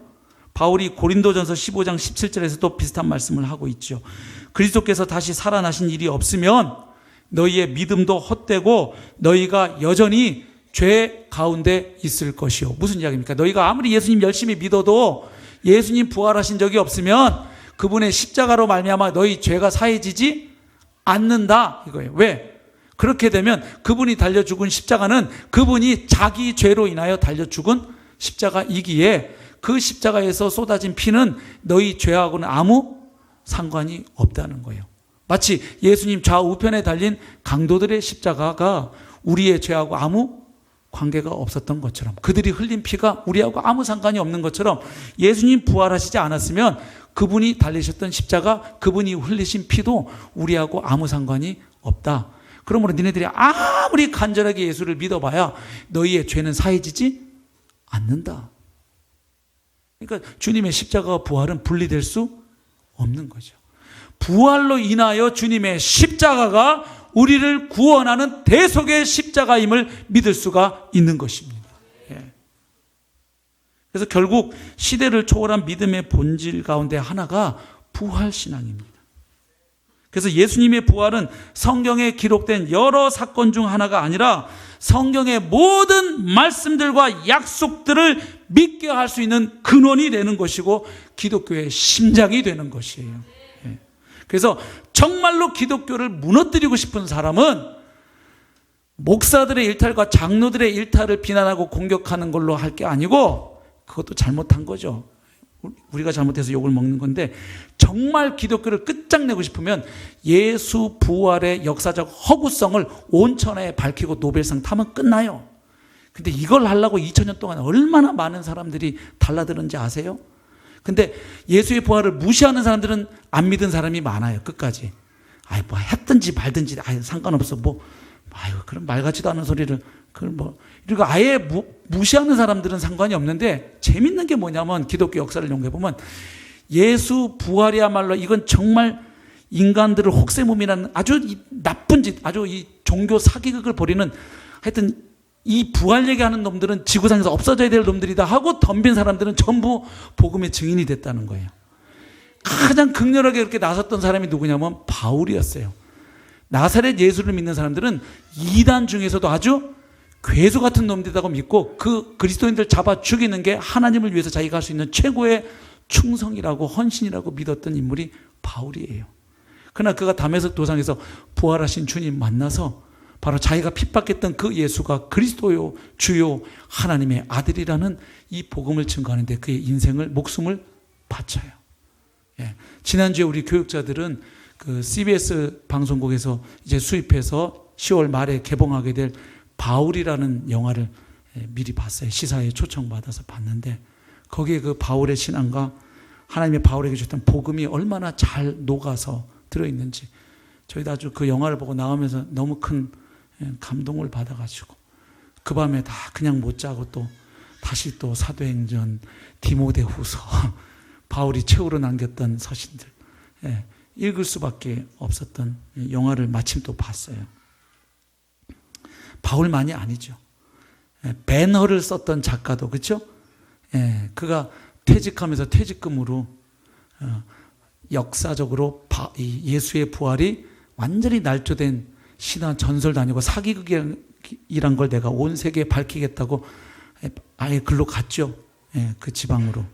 바울이 고린도전서 15장 17절에서도 비슷한 말씀을 하고 있죠. 그리스도께서 다시 살아나신 일이 없으면 너희의 믿음도 헛되고 너희가 여전히 죄 가운데 있을 것이요. 무슨 이야기입니까? 너희가 아무리 예수님 열심히 믿어도 예수님 부활하신 적이 없으면 그분의 십자가로 말미암아 너희 죄가 사해지지 않는다 이거예요. 왜? 그렇게 되면 그분이 달려 죽은 십자가는 그분이 자기 죄로 인하여 달려 죽은 십자가이기에 그 십자가에서 쏟아진 피는 너희 죄하고는 아무 상관이 없다는 거예요. 마치 예수님 좌우편에 달린 강도들의 십자가가 우리의 죄하고 아무 관계가 없었던 것처럼, 그들이 흘린 피가 우리하고 아무 상관이 없는 것처럼 예수님 부활하시지 않았으면 그분이 달리셨던 십자가, 그분이 흘리신 피도 우리하고 아무 상관이 없다. 그러므로 니네들이 아무리 간절하게 예수를 믿어봐야 너희의 죄는 사해지지 않는다. 그러니까 주님의 십자가와 부활은 분리될 수 없는 거죠. 부활로 인하여 주님의 십자가가 우리를 구원하는 대속의 십자가임을 믿을 수가 있는 것입니다. 예. 그래서 결국 시대를 초월한 믿음의 본질 가운데 하나가 부활신앙입니다. 그래서 예수님의 부활은 성경에 기록된 여러 사건 중 하나가 아니라 성경의 모든 말씀들과 약속들을 믿게 할 수 있는 근원이 되는 것이고 기독교의 심장이 되는 것이에요. 그래서 정말로 기독교를 무너뜨리고 싶은 사람은 목사들의 일탈과 장로들의 일탈을 비난하고 공격하는 걸로 할 게 아니고, 그것도 잘못한 거죠. 우리가 잘못해서 욕을 먹는 건데, 정말 기독교를 끝장내고 싶으면 예수 부활의 역사적 허구성을 온천하에 밝히고 노벨상 타면 끝나요. 근데 이걸 하려고 2000년 동안 얼마나 많은 사람들이 달라들었는지 아세요? 근데 예수의 부활을 무시하는 사람들은 안 믿은 사람이 많아요. 끝까지. 아이, 뭐 했든지 말든지 상관없어. 그런 말 같지도 않은 소리를 그리고 아예 무시하는 사람들은 상관이 없는데, 재밌는 게 뭐냐면 기독교 역사를 연구해보면 예수 부활이야말로 이건 정말 인간들을 혹세무민하는 아주 나쁜 짓, 아주 이 종교 사기극을 벌이는, 하여튼 이 부활 얘기하는 놈들은 지구상에서 없어져야 될 놈들이다 하고 덤빈 사람들은 전부 복음의 증인이 됐다는 거예요. 가장 극렬하게 그렇게 나섰던 사람이 누구냐면 바울이었어요. 나사렛 예수를 믿는 사람들은 이단 중에서도 아주 괴수 같은 놈들이라고 믿고 그 그리스도인들 잡아 죽이는 게 하나님을 위해서 자기가 할 수 있는 최고의 충성이라고 헌신이라고 믿었던 인물이 바울이에요. 그러나 그가 다메섹 도상에서 부활하신 주님 만나서 바로 자기가 핍박했던 그 예수가 그리스도요 주요 하나님의 아들이라는 이 복음을 증거하는데 그의 인생을, 목숨을 바쳐요. 예. 지난주에 우리 교육자들은 그 CBS 방송국에서 이제 수입해서 10월 말에 개봉하게 될 바울이라는 영화를 미리 봤어요. 시사에 초청받아서 봤는데 거기에 그 바울의 신앙과 하나님의 바울에게 주셨던 복음이 얼마나 잘 녹아서 들어있는지, 저희도 아주 그 영화를 보고 나오면서 너무 큰 감동을 받아가지고 그 밤에 다 그냥 못 자고 또 다시 또 사도행전, 디모데후서, 바울이 최후로 남겼던 서신들 읽을 수밖에 없었던 영화를 마침 또 봤어요. 바울만이 아니죠. 배너를 썼던 작가도, 그렇죠? 그가 퇴직하면서 퇴직금으로 역사적으로 예수의 부활이 완전히 날조된 신화 전설도 아니고 사기극이란 걸 내가 온 세계에 밝히겠다고 아예 글로 갔죠. 그 지방으로.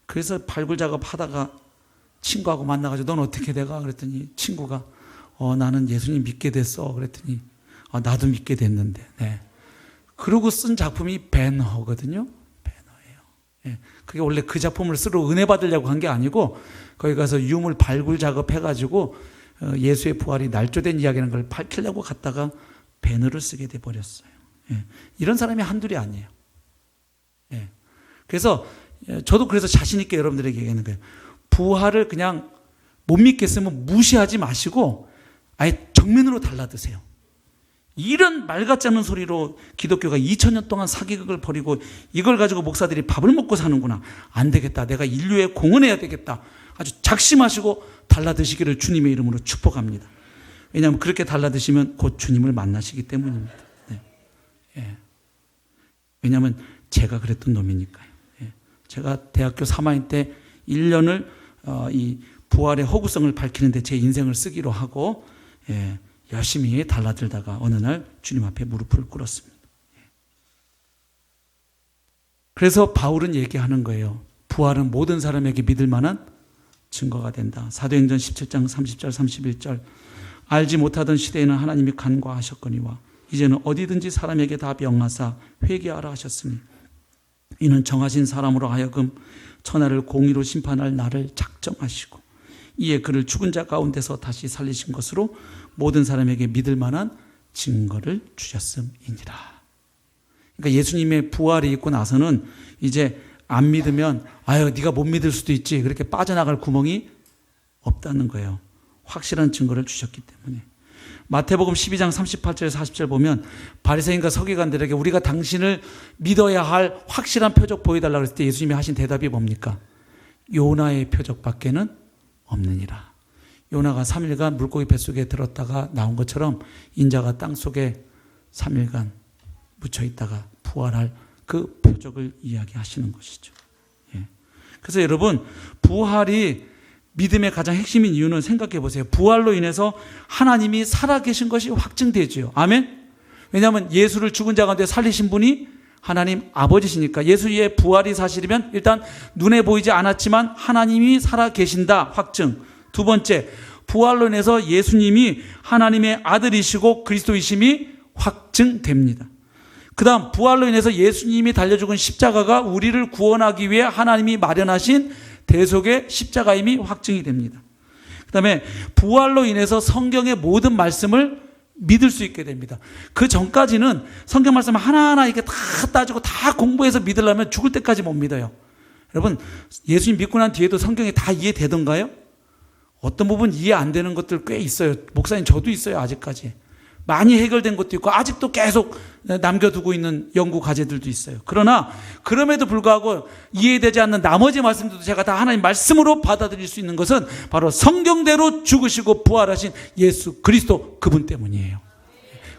그래서 발굴 작업하다가 친구하고 만나가지고 넌 어떻게 돼가? 그랬더니 친구가 나는 예수님 믿게 됐어. 그랬더니 나도 믿게 됐는데. 네. 그러고 쓴 작품이 벤허거든요. 벤허예요. 그게 원래 그 작품을 쓰러 은혜 받으려고 한 게 아니고 거기 가서 유물 발굴 작업해가지고 예수의 부활이 날조된 이야기라는 걸 밝히려고 갔다가 배너를 쓰게 돼버렸어요. 이런 사람이 한둘이 아니에요. 그래서 저도 그래서 자신 있게 여러분들에게 얘기하는 거예요. 부활을 그냥 못 믿겠으면 무시하지 마시고 아예 정면으로 달라드세요. 이런 말 같지 않은 소리로 기독교가 2000년 동안 사기극을 벌이고 이걸 가지고 목사들이 밥을 먹고 사는구나. 안 되겠다. 내가 인류에 공헌해야 되겠다. 아주 작심하시고 달라드시기를 주님의 이름으로 축복합니다. 왜냐하면 그렇게 달라드시면 곧 주님을 만나시기 때문입니다. 왜냐하면 제가 그랬던 놈이니까요. 제가 대학교 3학년 때 1년을 이 부활의 허구성을 밝히는데 제 인생을 쓰기로 하고 열심히 달라들다가 어느 날 주님 앞에 무릎을 꿇었습니다. 그래서 바울은 얘기하는 거예요. 부활은 모든 사람에게 믿을 만한 증거가 된다. 사도행전 17장 30절 31절 알지 못하던 시대에는 하나님이 간과하셨거니와 이제는 어디든지 사람에게 다 명하사 회개하라 하셨으니 이는 정하신 사람으로 하여금 천하를 공의로 심판할 날을 작정하시고 이에 그를 죽은 자 가운데서 다시 살리신 것으로 모든 사람에게 믿을 만한 증거를 주셨음이니라. 그러니까 예수님의 부활이 있고 나서는 이제 안 믿으면 네가 못 믿을 수도 있지 그렇게 빠져나갈 구멍이 없다는 거예요. 확실한 증거를 주셨기 때문에. 마태복음 12장 38절 40절 보면 바리새인과 서기관들에게 우리가 당신을 믿어야 할 확실한 표적 보여달라고 했을 때 예수님이 하신 대답이 뭡니까? 요나의 표적밖에는 없느니라. 요나가 3일간 물고기 뱃속에 들었다가 나온 것처럼 인자가 땅속에 3일간 묻혀 있다가 부활할 그 표적을 이야기하시는 것이죠. 예. 그래서 여러분, 부활이 믿음의 가장 핵심인 이유는 생각해 보세요. 부활로 인해서 하나님이 살아계신 것이 확증되지요. 아멘? 왜냐하면 예수를 죽은 자 가운데 살리신 분이 하나님 아버지시니까. 예수의 부활이 사실이면 일단 눈에 보이지 않았지만 하나님이 살아계신다, 확증. 두 번째, 부활로 인해서 예수님이 하나님의 아들이시고 그리스도이심이 확증됩니다. 그 다음, 부활로 인해서 예수님이 달려 죽은 십자가가 우리를 구원하기 위해 하나님이 마련하신 대속의 십자가임이 확증이 됩니다. 그 다음에 부활로 인해서 성경의 모든 말씀을 믿을 수 있게 됩니다. 그 전까지는 성경 말씀 하나하나 이렇게 다 따지고 다 공부해서 믿으려면 죽을 때까지 못 믿어요. 여러분, 예수님 믿고 난 뒤에도 성경이 다 이해되던가요? 어떤 부분 이해 안 되는 것들 꽤 있어요. 목사님, 저도 있어요. 아직까지. 많이 해결된 것도 있고 아직도 계속 남겨두고 있는 연구 과제들도 있어요. 그러나 그럼에도 불구하고 이해되지 않는 나머지 말씀들도 제가 다 하나님 말씀으로 받아들일 수 있는 것은 바로 성경대로 죽으시고 부활하신 예수 그리스도 그분 때문이에요.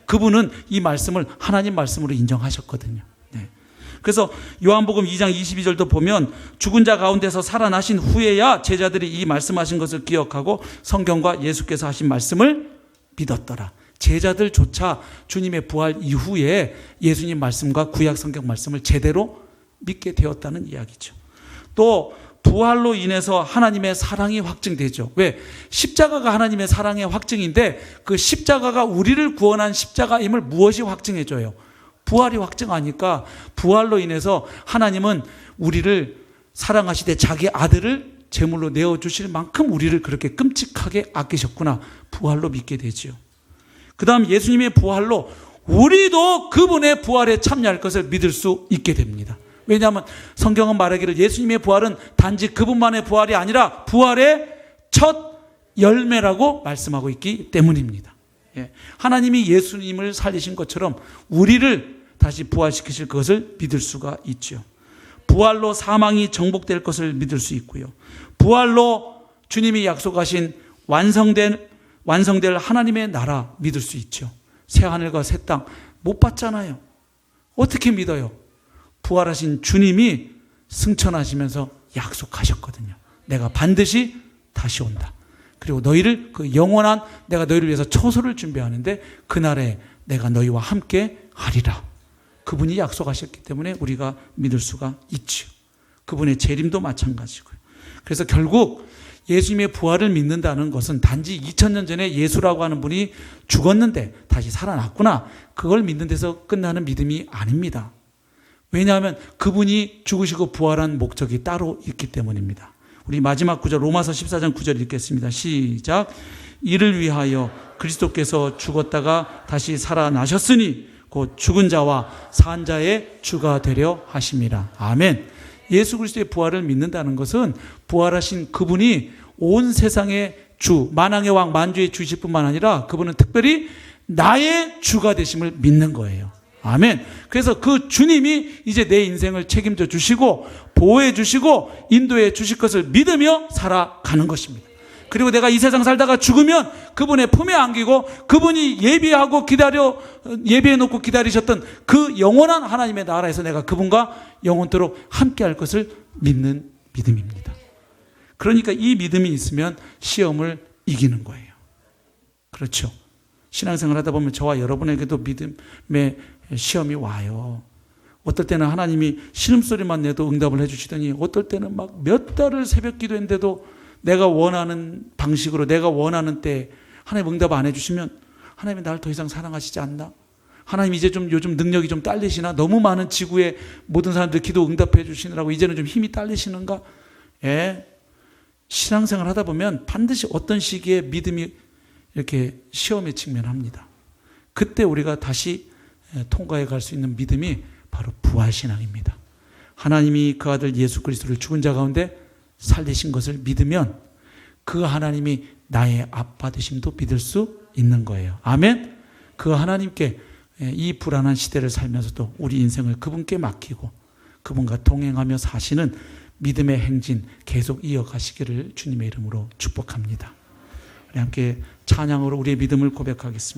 그분은 이 말씀을 하나님 말씀으로 인정하셨거든요. 네. 그래서 요한복음 2장 22절도 보면 죽은 자 가운데서 살아나신 후에야 제자들이 이 말씀하신 것을 기억하고 성경과 예수께서 하신 말씀을 믿었더라. 제자들조차 주님의 부활 이후에 예수님 말씀과 구약 성경 말씀을 제대로 믿게 되었다는 이야기죠. 또 부활로 인해서 하나님의 사랑이 확증되죠. 왜? 십자가가 하나님의 사랑의 확증인데 그 십자가가 우리를 구원한 십자가임을 무엇이 확증해줘요? 부활이 확증하니까 부활로 인해서 하나님은 우리를 사랑하시되 자기 아들을 제물로 내어주실 만큼 우리를 그렇게 끔찍하게 아끼셨구나. 부활로 믿게 되죠. 그 다음 예수님의 부활로 우리도 그분의 부활에 참여할 것을 믿을 수 있게 됩니다. 왜냐하면 성경은 말하기를 예수님의 부활은 단지 그분만의 부활이 아니라 부활의 첫 열매라고 말씀하고 있기 때문입니다. 하나님이 예수님을 살리신 것처럼 우리를 다시 부활시키실 것을 믿을 수가 있죠. 부활로 사망이 정복될 것을 믿을 수 있고요. 부활로 주님이 약속하신 완성될 하나님의 나라 믿을 수 있죠. 새 하늘과 새 땅 못 봤잖아요. 어떻게 믿어요? 부활하신 주님이 승천하시면서 약속하셨거든요. 내가 반드시 다시 온다. 그리고 너희를 그 영원한 내가 너희를 위해서 처소를 준비하는데 그날에 내가 너희와 함께 하리라. 그분이 약속하셨기 때문에 우리가 믿을 수가 있죠. 그분의 재림도 마찬가지고요. 그래서 결국 예수님의 부활을 믿는다는 것은 단지 2000년 전에 예수라고 하는 분이 죽었는데 다시 살아났구나. 그걸 믿는 데서 끝나는 믿음이 아닙니다. 왜냐하면 그분이 죽으시고 부활한 목적이 따로 있기 때문입니다. 우리 마지막 구절 로마서 14장 9절 읽겠습니다. 시작. 이를 위하여 그리스도께서 죽었다가 다시 살아나셨으니 곧 죽은 자와 산 자의 주가 되려 하심이라. 아멘. 예수 그리스도의 부활을 믿는다는 것은 부활하신 그분이 온 세상의 주, 만왕의 왕, 만주의 주이실 뿐만 아니라 그분은 특별히 나의 주가 되심을 믿는 거예요. 아멘. 그래서 그 주님이 이제 내 인생을 책임져 주시고 보호해 주시고 인도해 주실 것을 믿으며 살아가는 것입니다. 그리고 내가 이 세상 살다가 죽으면 그분의 품에 안기고 그분이 예비해 놓고 기다리셨던 그 영원한 하나님의 나라에서 내가 그분과 영원토록 함께 할 것을 믿는 믿음입니다. 그러니까 이 믿음이 있으면 시험을 이기는 거예요. 그렇죠. 신앙생활 하다 보면 저와 여러분에게도 믿음의 시험이 와요. 어떨 때는 하나님이 신음소리만 내도 응답을 해주시더니 어떨 때는 막 몇 달을 새벽 기도했는데도 내가 원하는 방식으로 내가 원하는 때 하나님 응답 안 해주시면 하나님이 나를 더 이상 사랑하시지 않나? 하나님 이제 좀 요즘 능력이 좀 딸리시나? 너무 많은 지구의 모든 사람들 기도 응답해 주시느라고 이제는 좀 힘이 딸리시는가? 예. 신앙생활 하다 보면 반드시 어떤 시기에 믿음이 이렇게 시험에 직면합니다. 그때 우리가 다시 통과해 갈 수 있는 믿음이 바로 부활신앙입니다. 하나님이 그 아들 예수 그리스도를 죽은 자 가운데 살리신 것을 믿으면 그 하나님이 나의 아빠 되심도 믿을 수 있는 거예요. 아멘. 그 하나님께 이 불안한 시대를 살면서도 우리 인생을 그분께 맡기고 그분과 동행하며 사시는 믿음의 행진 계속 이어가시기를 주님의 이름으로 축복합니다. 우리 함께 찬양으로 우리의 믿음을 고백하겠습니다.